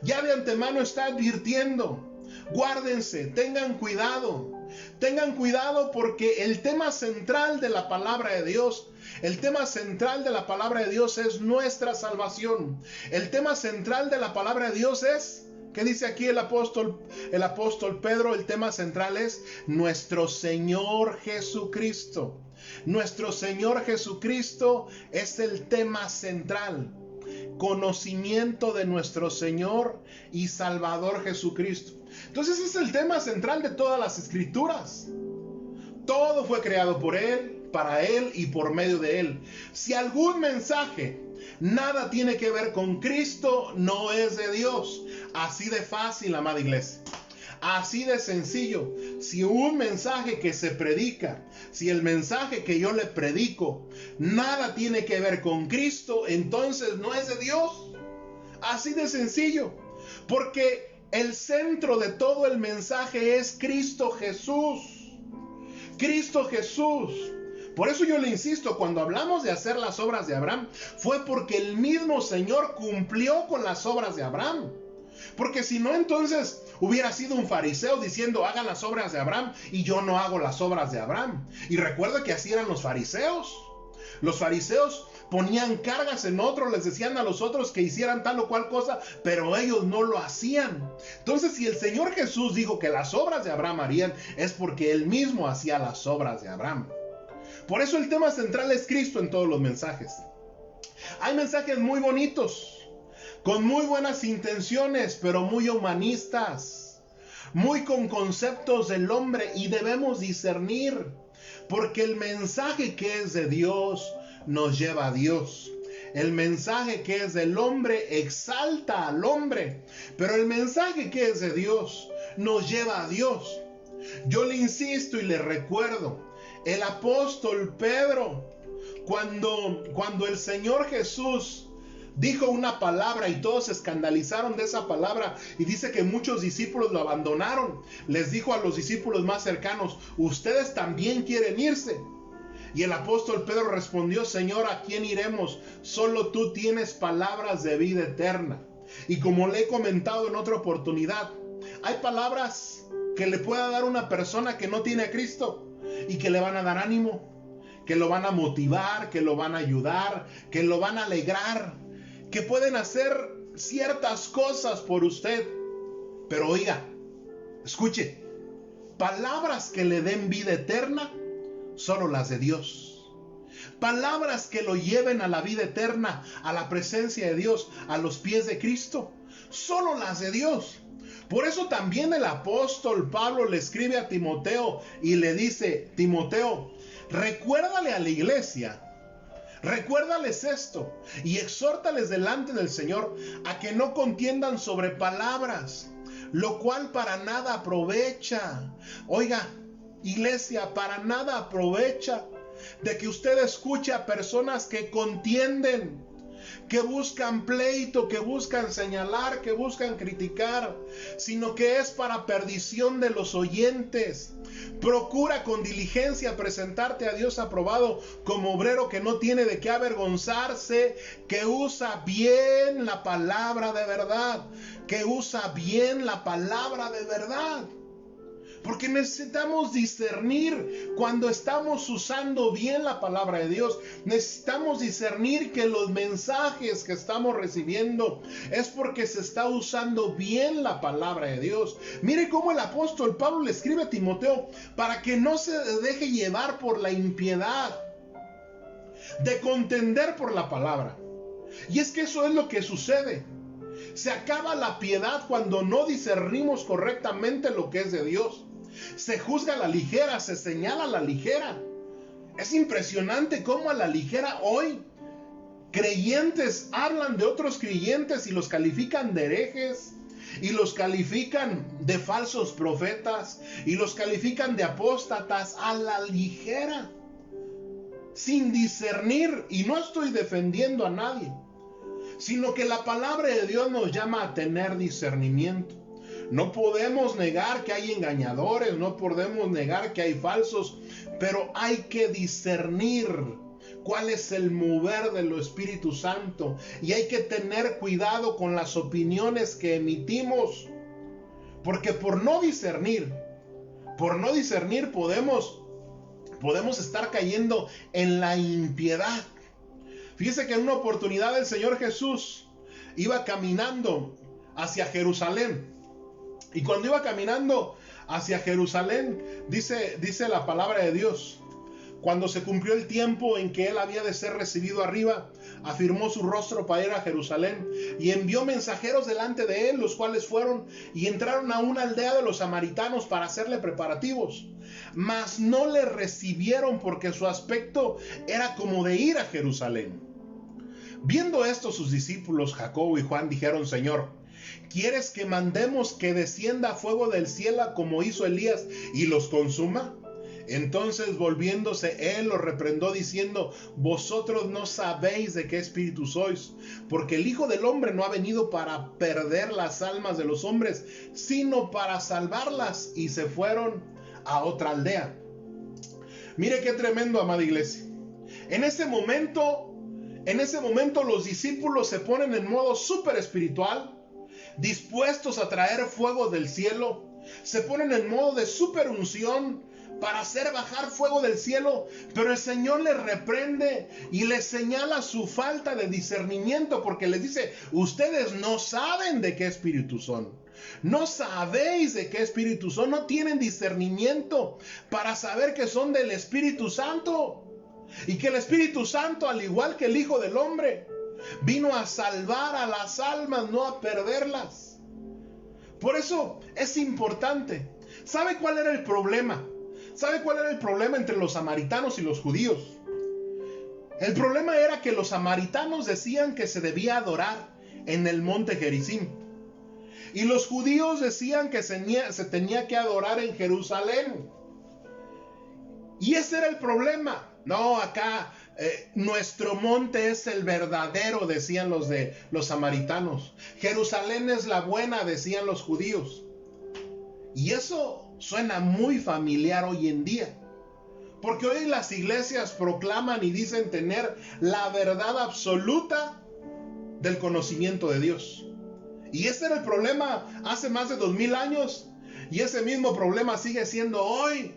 [SPEAKER 1] Ya de antemano está advirtiendo, guárdense, tengan cuidado. Tengan cuidado porque el tema central de la palabra de Dios, el tema central de la palabra de Dios es nuestra salvación. El tema central de la palabra de Dios es, ¿qué dice aquí el apóstol Pedro? El tema central es nuestro Señor Jesucristo. Nuestro Señor Jesucristo es el tema central. Conocimiento de nuestro Señor y Salvador Jesucristo. Entonces es el tema central de todas las escrituras. Todo fue creado por Él, para Él y por medio de Él. Si algún mensaje nada tiene que ver con Cristo, no es de Dios. Así de fácil, amada iglesia. Así de sencillo. Si un mensaje que se predica, si el mensaje que yo le predico nada tiene que ver con Cristo, entonces no es de Dios. Así de sencillo. Porque el centro de todo el mensaje es Cristo Jesús. Cristo Jesús. Por eso yo le insisto, cuando hablamos de hacer las obras de Abraham, fue porque el mismo Señor cumplió con las obras de Abraham. Porque si no, entonces hubiera sido un fariseo diciendo, hagan las obras de Abraham, y yo no hago las obras de Abraham. Y recuerda que así eran los fariseos. Los fariseos ponían cargas en otros, les decían a los otros que hicieran tal o cual cosa, pero ellos no lo hacían. Entonces, si el Señor Jesús dijo que las obras de Abraham harían, es porque Él mismo hacía las obras de Abraham. Por eso el tema central es Cristo en todos los mensajes. Hay mensajes muy bonitos, con muy buenas intenciones, pero muy humanistas, muy con conceptos del hombre, y debemos discernir, porque el mensaje que es de Dios nos lleva a Dios. El mensaje que es del hombre exalta al hombre, pero el mensaje que es de Dios nos lleva a Dios. Yo le insisto y le recuerdo, el apóstol Pedro, cuando el Señor Jesús dijo una palabra y todos se escandalizaron de esa palabra, y dice que muchos discípulos lo abandonaron, les dijo a los discípulos más cercanos, ¿ustedes también quieren irse? Y el apóstol Pedro respondió, Señor, ¿a quién iremos? Solo tú tienes palabras de vida eterna. Y como le he comentado en otra oportunidad, hay palabras que le pueda dar una persona que no tiene a Cristo y que le van a dar ánimo, que lo van a motivar, que lo van a ayudar, que lo van a alegrar, que pueden hacer ciertas cosas por usted. Pero oiga, escuche, palabras que le den vida eterna, solo las de Dios. palabras que lo lleven a la vida eterna, a la presencia de Dios, a los pies de Cristo. Solo las de Dios. Por eso también el apóstol Pablo le escribe a Timoteo y le dice: Timoteo, recuérdale a la iglesia, recuérdales esto y exhórtales delante del Señor a que no contiendan sobre palabras, lo cual para nada aprovecha. Oiga, iglesia, para nada aprovecha de que usted escuche a personas que contienden, que buscan pleito, que buscan señalar, que buscan criticar, sino que es para perdición de los oyentes. Procura con diligencia presentarte a Dios aprobado como obrero que no tiene de qué avergonzarse, que usa bien la palabra de verdad, que usa bien la palabra de verdad. Porque necesitamos discernir cuando estamos usando bien la palabra de Dios. Necesitamos discernir que los mensajes que estamos recibiendo es porque se está usando bien la palabra de Dios. Mire cómo el apóstol Pablo le escribe a Timoteo para que no se deje llevar por la impiedad de contender por la palabra. Y es que eso es lo que sucede. Se acaba la piedad cuando no discernimos correctamente lo que es de Dios. Se juzga a la ligera, se señala a la ligera. Es impresionante cómo a la ligera hoy creyentes hablan de otros creyentes y los califican de herejes, y los califican de falsos profetas, y los califican de apóstatas a la ligera, sin discernir. Y no estoy defendiendo a nadie, sino que la palabra de Dios nos llama a tener discernimiento. No podemos negar que hay engañadores, no podemos negar que hay falsos, pero hay que discernir cuál es el mover del Espíritu Santo, y hay que tener cuidado con las opiniones que emitimos, porque por no discernir podemos estar cayendo en la impiedad. Fíjese que en una oportunidad el Señor Jesús iba caminando hacia Jerusalén. Y cuando iba caminando hacia Jerusalén, dice la palabra de Dios, cuando se cumplió el tiempo en que él había de ser recibido arriba, afirmó su rostro para ir a Jerusalén y envió mensajeros delante de él, los cuales fueron y entraron a una aldea de los samaritanos para hacerle preparativos. Mas no le recibieron porque su aspecto era como de ir a Jerusalén. Viendo esto, sus discípulos Jacobo y Juan dijeron: Señor, ¿quieres que mandemos que descienda fuego del cielo como hizo Elías y los consuma? Entonces, volviéndose, él los reprendó diciendo: vosotros no sabéis de qué espíritu sois, porque el Hijo del Hombre no ha venido para perder las almas de los hombres, sino para salvarlas. Y se fueron a otra aldea. Mire qué tremendo, amada iglesia. En ese momento los discípulos se ponen en modo súper espiritual, dispuestos a traer fuego del cielo. Se ponen en modo de super unción para hacer bajar fuego del cielo, pero el Señor les reprende y les señala su falta de discernimiento, porque les dice: ustedes no saben de qué espíritu son, no sabéis de qué espíritu son, no tienen discernimiento para saber que son del Espíritu Santo, y que el Espíritu Santo, al igual que el Hijo del Hombre, vino a salvar a las almas, no a perderlas. Por eso es importante. ¿Sabe cuál era el problema? ¿Sabe cuál era el problema entre los samaritanos y los judíos? El problema era que los samaritanos decían que se debía adorar en el monte Gerizim, y los judíos decían que se tenía que adorar en Jerusalén. Y ese era el problema. No, acá nuestro monte es el verdadero, decían los samaritanos. Jerusalén es la buena, decían los judíos. Y eso suena muy familiar hoy en día, porque hoy las iglesias proclaman y dicen tener la verdad absoluta del conocimiento de Dios. Y ese era el problema hace más de 2000 años, y ese mismo problema sigue siendo hoy,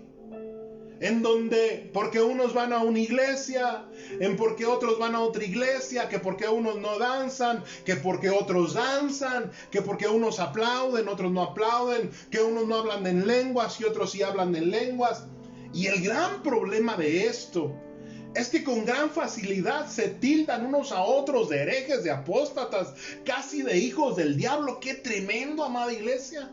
[SPEAKER 1] en donde porque unos van a una iglesia, en porque otros van a otra iglesia, que porque unos no danzan, que porque otros danzan, que porque unos aplauden, otros no aplauden, que unos no hablan en lenguas y otros sí hablan en lenguas. Y el gran problema de esto es que con gran facilidad se tildan unos a otros de herejes, de apóstatas, casi de hijos del diablo. ¡Qué tremendo, amada iglesia!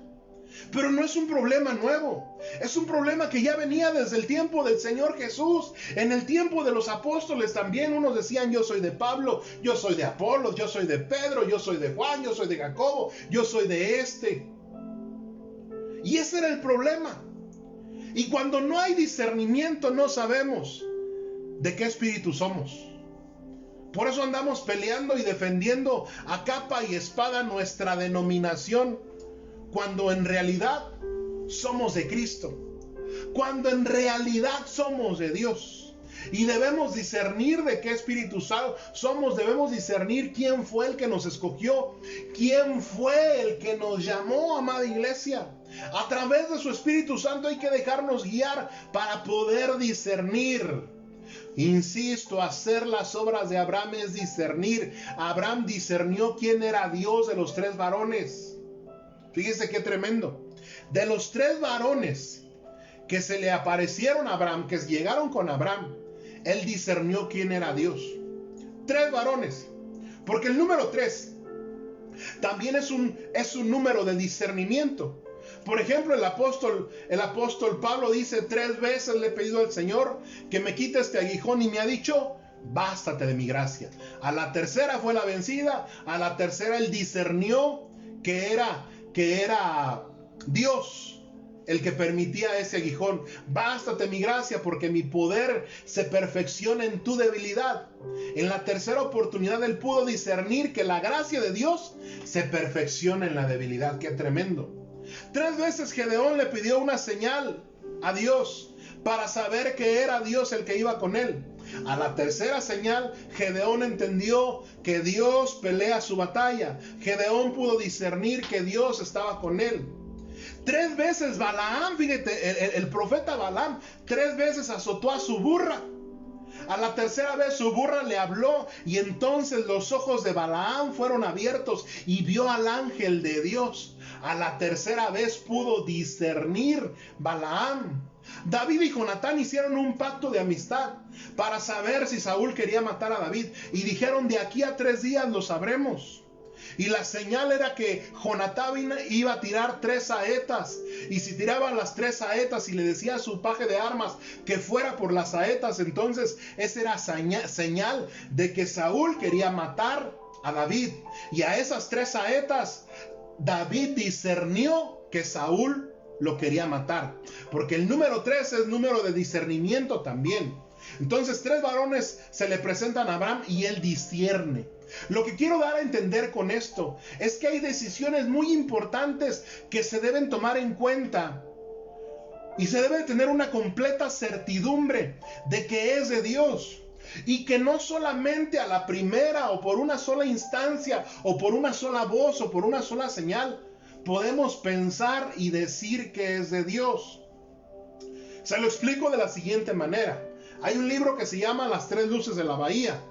[SPEAKER 1] Pero no es un problema nuevo, es un problema que ya venía desde el tiempo del Señor Jesús. En el tiempo de los apóstoles también unos decían: yo soy de Pablo, yo soy de Apolos, yo soy de Pedro, yo soy de Juan, yo soy de Jacobo, yo soy de este. Y ese era el problema. Y cuando no hay discernimiento, no sabemos de qué espíritu somos. Por eso andamos peleando y defendiendo a capa y espada nuestra denominación, cuando en realidad somos de Cristo, cuando en realidad somos de Dios. Y debemos discernir de qué espíritu somos, debemos discernir quién fue el que nos escogió, quién fue el que nos llamó, amada iglesia. A través de su Espíritu Santo hay que dejarnos guiar para poder discernir. Insisto, hacer las obras de Abraham es discernir. Abraham discernió quién era Dios de los 3 varones. Fíjese qué tremendo. De los 3 varones que se le aparecieron a Abraham, que llegaron con Abraham, él discernió quién era Dios. 3 varones. Porque el número 3 también es un número de discernimiento. Por ejemplo, el apóstol Pablo dice: 3 veces le he pedido al Señor que me quite este aguijón y me ha dicho: bástate de mi gracia. A la tercera fue la vencida. A la tercera él discernió que era Dios el que permitía ese aguijón. Bástate mi gracia, porque mi poder se perfecciona en tu debilidad. En la tercera oportunidad él pudo discernir que la gracia de Dios se perfecciona en la debilidad. ¡Qué tremendo! 3 veces Gedeón le pidió una señal a Dios para saber que era Dios el que iba con él. A la tercera señal, Gedeón entendió que Dios pelea su batalla. Gedeón pudo discernir que Dios estaba con él. 3 veces Balaam, fíjate, el profeta Balaam, 3 veces azotó a su burra. A la tercera vez su burra le habló, y entonces los ojos de Balaam fueron abiertos y vio al ángel de Dios. A la tercera vez pudo discernir Balaam. David y Jonatán hicieron un pacto de amistad para saber si Saúl quería matar a David, y dijeron: de aquí a 3 días lo sabremos. Y la señal era que Jonatán iba a tirar 3 saetas, y si tiraba las 3 saetas y le decía a su paje de armas que fuera por las saetas, entonces esa era señal de que Saúl quería matar a David. Y a esas 3 saetas David discernió que Saúl lo quería matar, porque el número 3 es número de discernimiento también. Entonces 3 varones se le presentan a Abraham y él discierne. Lo que quiero dar a entender con esto es que hay decisiones muy importantes que se deben tomar en cuenta, y se debe tener una completa certidumbre de que es de Dios, y que no solamente a la primera o por una sola instancia o por una sola voz o por una sola señal podemos pensar y decir que es de Dios. Se lo explico de la siguiente manera. Hay un libro que se llama Las 3 luces de la bahía,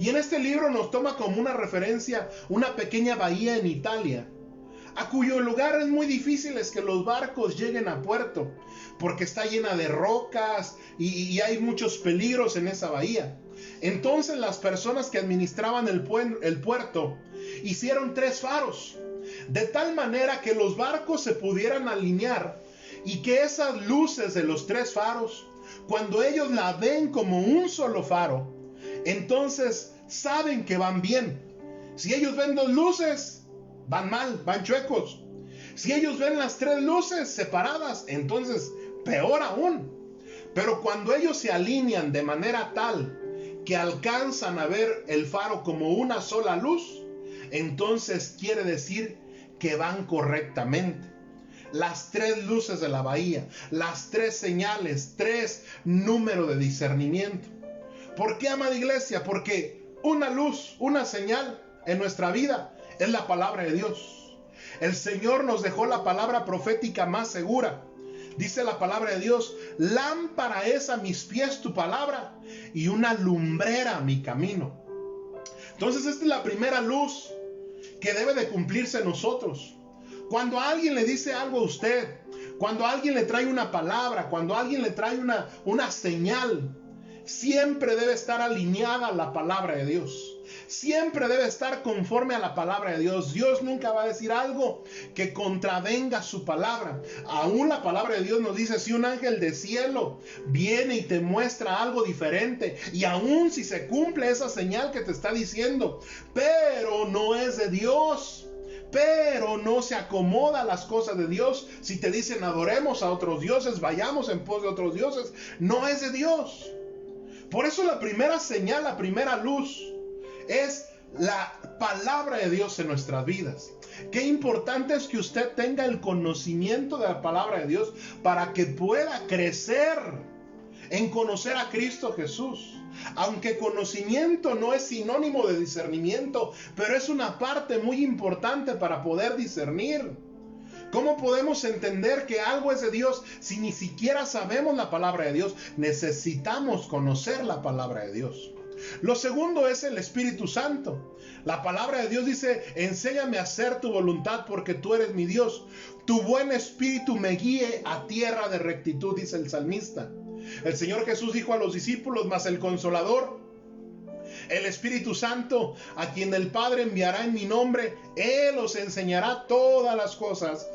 [SPEAKER 1] y en este libro nos toma como una referencia una pequeña bahía en Italia, a cuyo lugar es muy difícil es que los barcos lleguen a puerto, porque está llena de rocas y hay muchos peligros en esa bahía. Entonces las personas que administraban el puerto hicieron 3 faros, de tal manera que los barcos se pudieran alinear, y que esas luces de los 3 faros, cuando ellos la ven como un solo faro, entonces saben que van bien. Si ellos ven 2 luces, van mal, van chuecos. Si ellos ven las 3 luces separadas, entonces peor aún. Pero cuando ellos se alinean de manera tal que alcanzan a ver el faro como una sola luz, entonces quiere decir que van correctamente. Las 3 luces de la bahía, las 3 señales, 3 números de discernimiento. ¿Por qué, amada iglesia? Porque una luz, una señal en nuestra vida es la palabra de Dios. El Señor nos dejó la palabra profética más segura. Dice la palabra de Dios: lámpara es a mis pies tu palabra y una lumbrera a mi camino. Entonces esta es la primera luz que debe de cumplirse en nosotros. Cuando alguien le dice algo a usted, cuando alguien le trae una palabra, cuando alguien le trae una señal, siempre debe estar alineada a la palabra de Dios. Siempre debe estar conforme a la palabra de Dios. Dios nunca va a decir algo que contravenga su palabra. Aún la palabra de Dios nos dice, si un ángel de cielo viene y te muestra algo diferente, y aún si se cumple esa señal que te está diciendo, pero no es de Dios, pero no se acomoda a las cosas de Dios, si te dicen adoremos a otros dioses, vayamos en pos de otros dioses, no es de Dios. Por eso la primera señal, la primera luz, es la palabra de Dios en nuestras vidas. Qué importante es que usted tenga el conocimiento de la palabra de Dios para que pueda crecer en conocer a Cristo Jesús. Aunque conocimiento no es sinónimo de discernimiento, pero es una parte muy importante para poder discernir. ¿Cómo podemos entender que algo es de Dios si ni siquiera sabemos la palabra de Dios? Necesitamos conocer la palabra de Dios. Lo segundo es el Espíritu Santo. La palabra de Dios dice, enséñame a hacer tu voluntad porque tú eres mi Dios. Tu buen espíritu me guíe a tierra de rectitud, dice el salmista. El Señor Jesús dijo a los discípulos, mas el Consolador, el Espíritu Santo, a quien el Padre enviará en mi nombre, Él os enseñará todas las cosas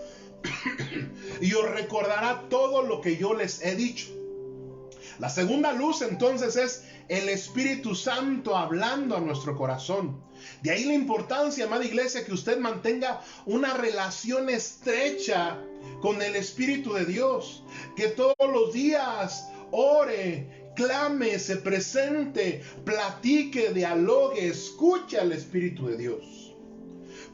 [SPEAKER 1] y os recordará todo lo que yo les he dicho. La segunda luz entonces es el Espíritu Santo hablando a nuestro corazón. De ahí la importancia, amada iglesia, que usted mantenga una relación estrecha con el Espíritu de Dios. Que todos los días ore, clame, se presente, platique, dialogue, escuche al Espíritu de Dios.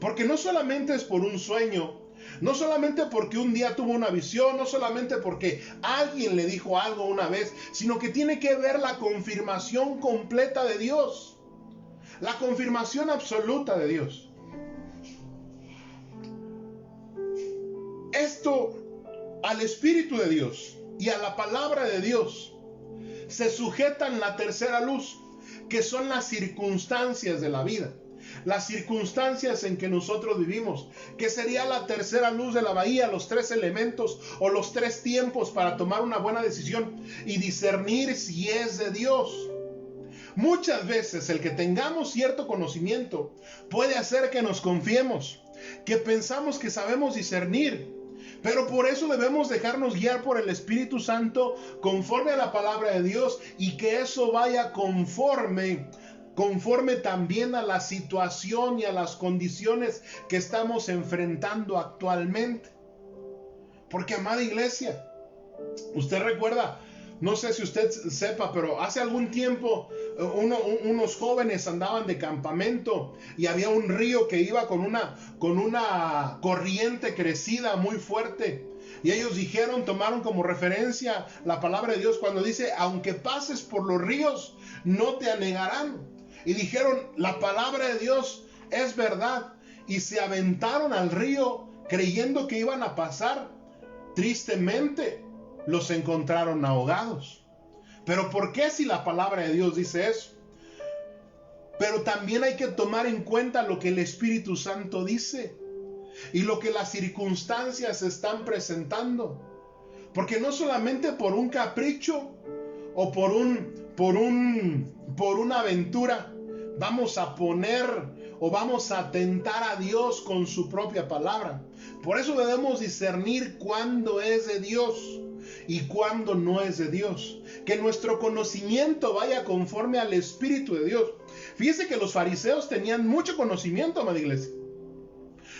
[SPEAKER 1] Porque no solamente es por un sueño, no solamente porque un día tuvo una visión, no solamente porque alguien le dijo algo una vez, sino que tiene que ver la confirmación completa de Dios, la confirmación absoluta de Dios. Esto, al Espíritu de Dios y a la palabra de Dios, se sujetan la tercera luz, que son las circunstancias de la vida. Las circunstancias en que nosotros vivimos, que sería la tercera luz de la bahía, los tres elementos o los tres tiempos para tomar una buena decisión y discernir si es de Dios. Muchas veces el que tengamos cierto conocimiento puede hacer que nos confiemos, que pensamos que sabemos discernir, pero por eso debemos dejarnos guiar por el Espíritu Santo conforme a la palabra de Dios y que eso vaya conforme también a la situación y a las condiciones que estamos enfrentando actualmente. Porque, amada iglesia, usted recuerda, no sé si usted sepa, pero hace algún tiempo unos jóvenes andaban de campamento y había un río que iba con una corriente crecida muy fuerte. Y ellos tomaron como referencia la palabra de Dios cuando dice, aunque pases por los ríos, no te anegarán. Y dijeron, la palabra de Dios es verdad. Y se aventaron al río creyendo que iban a pasar. Tristemente, los encontraron ahogados. Pero ¿por qué si la palabra de Dios dice eso? Pero también hay que tomar en cuenta lo que el Espíritu Santo dice y lo que las circunstancias están presentando. Porque no solamente por un capricho o por una aventura vamos a poner o vamos a tentar a Dios con su propia palabra. Por eso debemos discernir cuándo es de Dios y cuándo no es de Dios. Que nuestro conocimiento vaya conforme al Espíritu de Dios. Fíjese que los fariseos tenían mucho conocimiento, amada iglesia.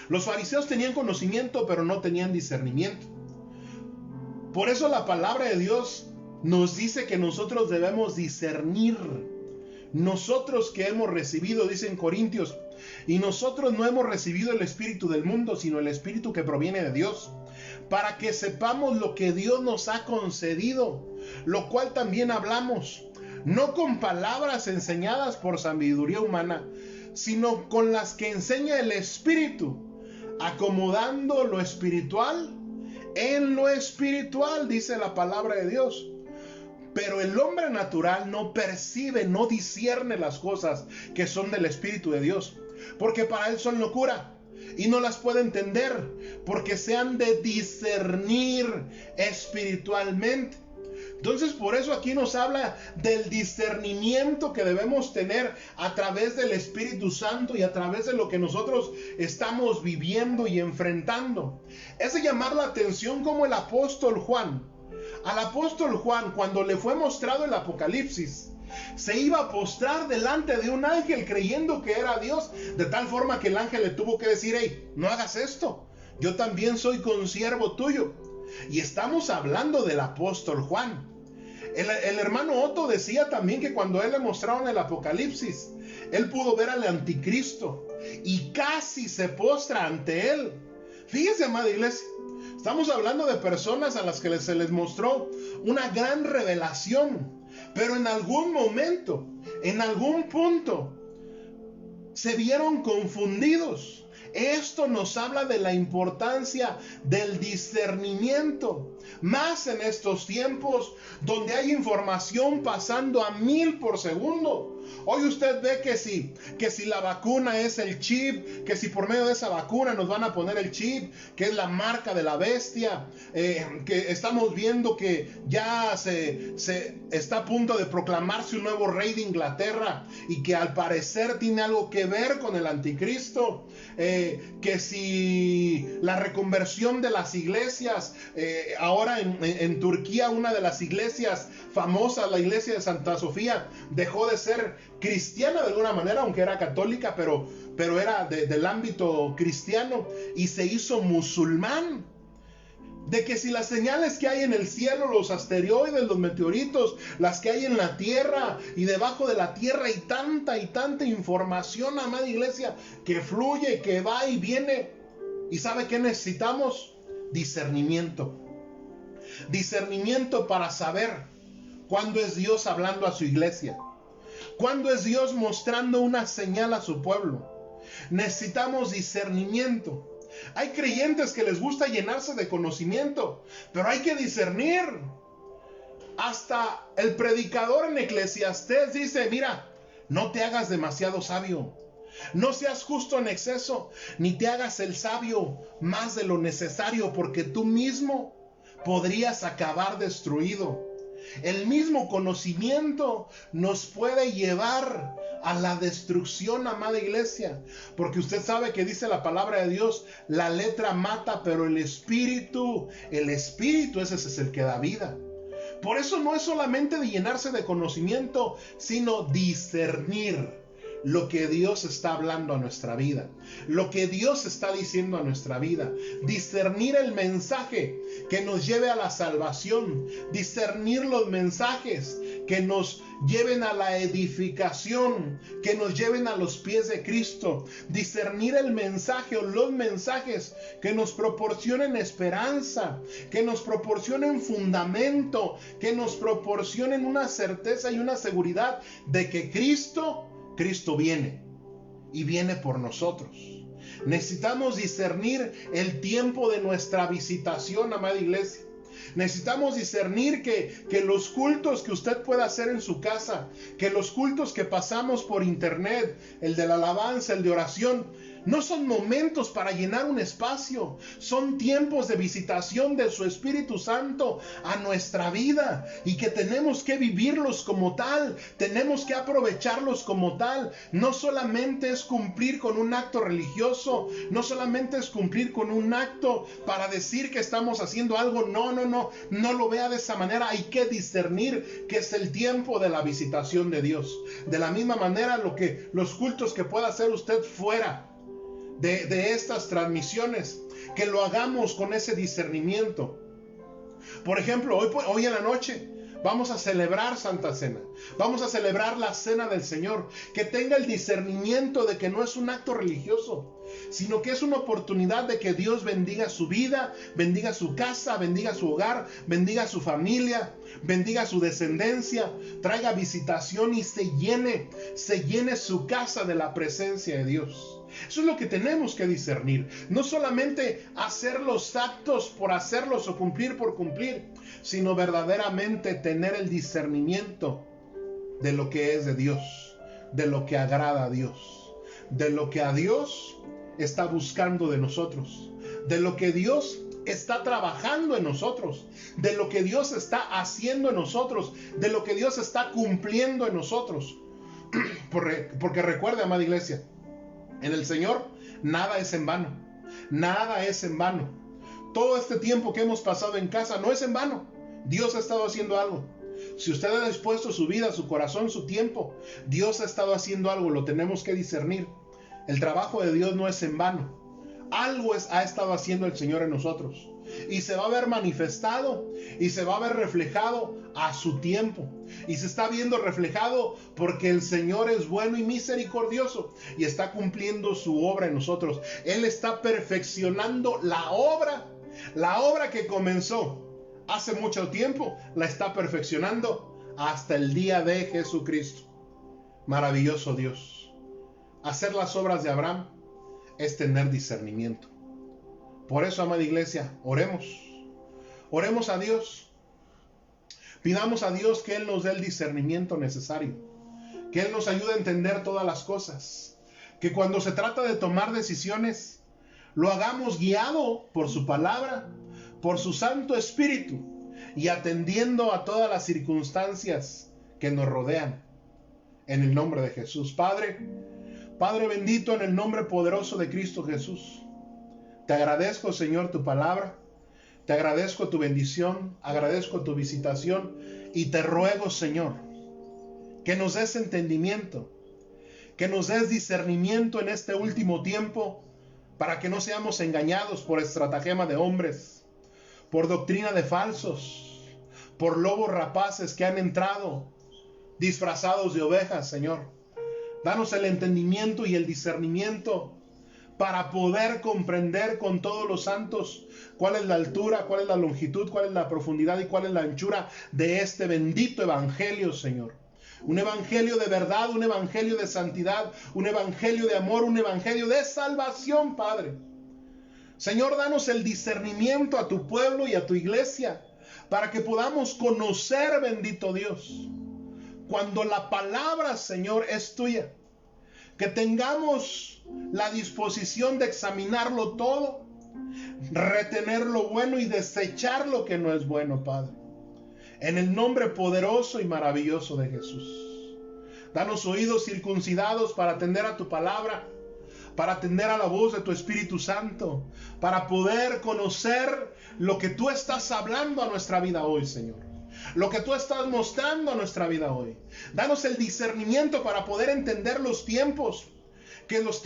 [SPEAKER 1] Los fariseos tenían conocimiento, pero no tenían discernimiento. Por eso la palabra de Dios nos dice que nosotros debemos discernir. Nosotros que hemos recibido, dicen Corintios, y nosotros no hemos recibido el espíritu del mundo, sino el espíritu que proviene de Dios, para que sepamos lo que Dios nos ha concedido, lo cual también hablamos, no con palabras enseñadas por sabiduría humana, sino con las que enseña el Espíritu, acomodando lo espiritual en lo espiritual, dice la palabra de Dios. Pero el hombre natural no percibe, no discierne las cosas que son del Espíritu de Dios, porque para él son locura y no las puede entender, porque se han de discernir espiritualmente. Entonces, por eso aquí nos habla del discernimiento que debemos tener a través del Espíritu Santo y a través de lo que nosotros estamos viviendo y enfrentando. Es de llamar la atención como el apóstol Juan. Al apóstol Juan, cuando le fue mostrado el Apocalipsis, se iba a postrar delante de un ángel creyendo que era Dios, de tal forma que el ángel le tuvo que decir: hey, no hagas esto, yo también soy consiervo tuyo. Y estamos hablando del apóstol Juan. El hermano Otto decía también que cuando él le mostraron el Apocalipsis, él pudo ver al anticristo y casi se postra ante él. Fíjese, amada iglesia, estamos hablando de personas a las que se les mostró una gran revelación, pero en algún momento, en algún punto, se vieron confundidos. Esto nos habla de la importancia del discernimiento, más en estos tiempos donde hay información pasando a 1000 por segundo. Hoy usted ve que si la vacuna es el chip, que si por medio de esa vacuna nos van a poner el chip, que es la marca de la bestia, que estamos viendo que ya se está a punto de proclamarse un nuevo rey de Inglaterra y que al parecer tiene algo que ver con el anticristo, que si la reconversión de las iglesias, ahora en Turquía una de las iglesias famosas, la iglesia de Santa Sofía, dejó de ser cristiana de alguna manera, aunque era católica, pero era del ámbito cristiano y se hizo musulmán. De que si las señales que hay en el cielo, los asteroides, los meteoritos, las que hay en la tierra y debajo de la tierra, y tanta información, amada iglesia, que fluye, que va y viene. ¿Y sabe qué necesitamos? Discernimiento. Discernimiento para saber cuándo es Dios hablando a su iglesia, cuándo es Dios mostrando una señal a su pueblo. Necesitamos discernimiento. Hay creyentes que les gusta llenarse de conocimiento, pero hay que discernir. Hasta el predicador en Eclesiastés dice: mira, no te hagas demasiado sabio, no seas justo en exceso, ni te hagas el sabio más de lo necesario, porque tú mismo podrías acabar destruido. El mismo conocimiento nos puede llevar a la destrucción, amada iglesia, porque usted sabe que dice la palabra de Dios: la letra mata, pero el espíritu, ese es el que da vida. Por eso no es solamente de llenarse de conocimiento, sino discernir lo que Dios está hablando a nuestra vida, lo que Dios está diciendo a nuestra vida, discernir el mensaje que nos lleve a la salvación, discernir los mensajes que nos lleven a la edificación, que nos lleven a los pies de Cristo, discernir el mensaje o los mensajes que nos proporcionen esperanza, que nos proporcionen fundamento, que nos proporcionen una certeza y una seguridad de que Cristo viene y viene por nosotros. Necesitamos discernir el tiempo de nuestra visitación, amada iglesia. Necesitamos discernir que los cultos que usted pueda hacer en su casa, que los cultos que pasamos por internet, el de la alabanza, el de oración, no son momentos para llenar un espacio, son tiempos de visitación de su Espíritu Santo a nuestra vida, y que tenemos que vivirlos como tal, tenemos que aprovecharlos como tal. No solamente es cumplir con un acto religioso, no solamente es cumplir con un acto para decir que estamos haciendo algo. No lo vea de esa manera. Hay que discernir que es el tiempo de la visitación de Dios. De la misma manera, los cultos que pueda hacer usted fuera de estas transmisiones, que lo hagamos con ese discernimiento. Por ejemplo, hoy en la noche vamos a celebrar Santa Cena, vamos a celebrar la Cena del Señor. Que tenga el discernimiento de que no es un acto religioso, sino que es una oportunidad de que Dios bendiga su vida, bendiga su casa, bendiga su hogar, bendiga su familia, bendiga su descendencia, traiga visitación y se llene su casa de la presencia de Dios. Eso es lo que tenemos que discernir. No solamente hacer los actos por hacerlos o cumplir por cumplir, sino verdaderamente tener el discernimiento de lo que es de Dios, de lo que agrada a Dios, de lo que a Dios está buscando de nosotros, de lo que Dios está trabajando en nosotros, de lo que Dios está haciendo en nosotros, de lo que Dios está cumpliendo en nosotros. Porque recuerde, amada iglesia, en el Señor nada es en vano, nada es en vano. Todo este tiempo que hemos pasado en casa no es en vano. Dios ha estado haciendo algo. Si usted ha dispuesto su vida, su corazón, su tiempo, Dios ha estado haciendo algo, lo tenemos que discernir. El trabajo de Dios no es en vano. Algo ha estado haciendo el Señor en nosotros. Y se va a ver manifestado y se va a ver reflejado a su tiempo. Y se está viendo reflejado porque el Señor es bueno y misericordioso y está cumpliendo su obra en nosotros. Él está perfeccionando la obra que comenzó hace mucho tiempo, la está perfeccionando hasta el día de Jesucristo. Maravilloso Dios. Hacer las obras de Abraham es tener discernimiento. Por eso, amada iglesia, oremos. Oremos a Dios. Pidamos a Dios que Él nos dé el discernimiento necesario. Que Él nos ayude a entender todas las cosas. Que cuando se trata de tomar decisiones, lo hagamos guiado por su palabra, por su Santo Espíritu y atendiendo a todas las circunstancias que nos rodean. En el nombre de Jesús. Padre bendito, en el nombre poderoso de Cristo Jesús. Te agradezco, Señor, tu palabra. Te agradezco tu bendición. Agradezco tu visitación. Y te ruego, Señor, que nos des entendimiento, que nos des discernimiento en este último tiempo, para que no seamos engañados por estratagema de hombres, por doctrina de falsos, por lobos rapaces que han entrado disfrazados de ovejas, Señor. Danos el entendimiento y el discernimiento para poder comprender con todos los santos cuál es la altura, cuál es la longitud, cuál es la profundidad y cuál es la anchura de este bendito evangelio, Señor. Un evangelio de verdad, un evangelio de santidad, un evangelio de amor, un evangelio de salvación, Padre. Señor, danos el discernimiento a tu pueblo y a tu iglesia para que podamos conocer, bendito Dios, cuando la palabra, Señor, es tuya. Que tengamos la disposición de examinarlo todo, retener lo bueno y desechar lo que no es bueno, Padre. En el nombre poderoso y maravilloso de Jesús. Danos oídos circuncidados para atender a tu palabra, para atender a la voz de tu Espíritu Santo, para poder conocer lo que tú estás hablando a nuestra vida hoy, Señor. Lo que tú estás mostrando a nuestra vida hoy. Danos el discernimiento para poder entender los tiempos, que los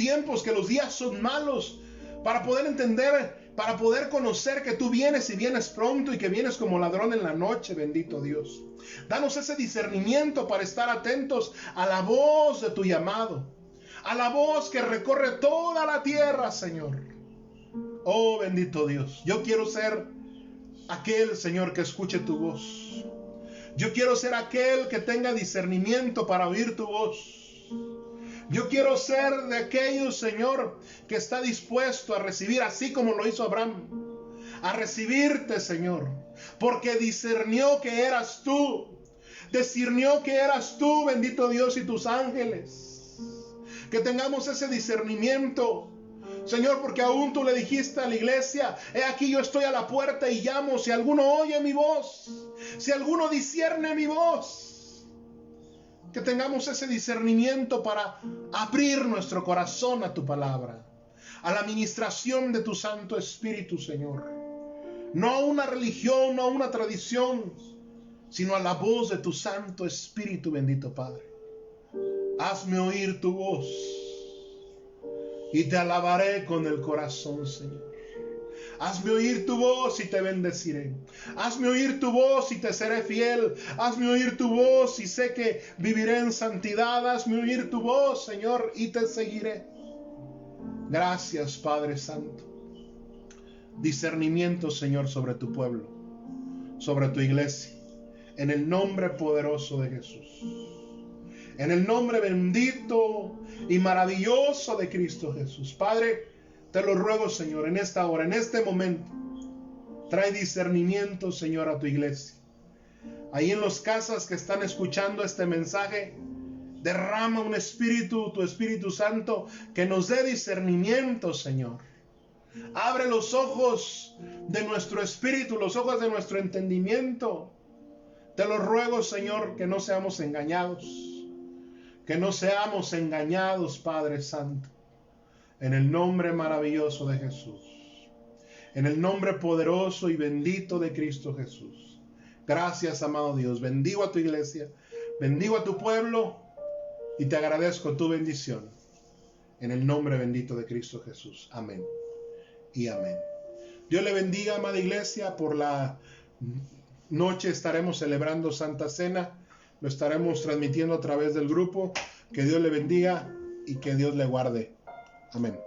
[SPEAKER 1] días son malos, para poder entender, para poder conocer que tú vienes y vienes pronto y que vienes como ladrón en la noche, bendito Dios. Danos ese discernimiento para estar atentos a la voz de tu llamado, a la voz que recorre toda la tierra, Señor. Oh, bendito Dios, yo quiero ser aquel, Señor, que escuche tu voz. Yo quiero ser aquel que tenga discernimiento para oír tu voz. Yo quiero ser de aquellos, Señor, que está dispuesto a recibir, así como lo hizo Abraham, a recibirte, Señor, porque discernió que eras tú. Discernió que eras tú, bendito Dios, y tus ángeles. Que tengamos ese discernimiento, Señor, porque aún tú le dijiste a la iglesia: he aquí yo estoy a la puerta y llamo, si alguno oye mi voz, si alguno discierne mi voz. Que tengamos ese discernimiento para abrir nuestro corazón a tu palabra, a la administración de tu Santo Espíritu, Señor. No a una religión, no a una tradición, sino a la voz de tu Santo Espíritu, bendito Padre. Hazme oír tu voz y te alabaré con el corazón, Señor. Hazme oír tu voz y te bendeciré. Hazme oír tu voz y te seré fiel. Hazme oír tu voz y sé que viviré en santidad. Hazme oír tu voz, Señor, y te seguiré. Gracias, Padre Santo. Discernimiento, Señor, sobre tu pueblo, sobre tu iglesia, en el nombre poderoso de Jesús. En el nombre bendito y maravilloso de Cristo Jesús. Padre, te lo ruego, Señor, en esta hora, en este momento. Trae discernimiento, Señor, a tu iglesia. Ahí en las casas que están escuchando este mensaje, derrama un espíritu, tu Espíritu Santo, que nos dé discernimiento, Señor. Abre los ojos de nuestro espíritu, los ojos de nuestro entendimiento. Te lo ruego, Señor, que no seamos engañados. Que no seamos engañados, Padre Santo. En el nombre maravilloso de Jesús. En el nombre poderoso y bendito de Cristo Jesús. Gracias, amado Dios. Bendigo a tu iglesia. Bendigo a tu pueblo. Y te agradezco tu bendición. En el nombre bendito de Cristo Jesús. Amén. Y amén. Dios le bendiga, amada iglesia. Por la noche estaremos celebrando Santa Cena. Lo estaremos transmitiendo a través del grupo. Que Dios le bendiga y que Dios le guarde. Amén.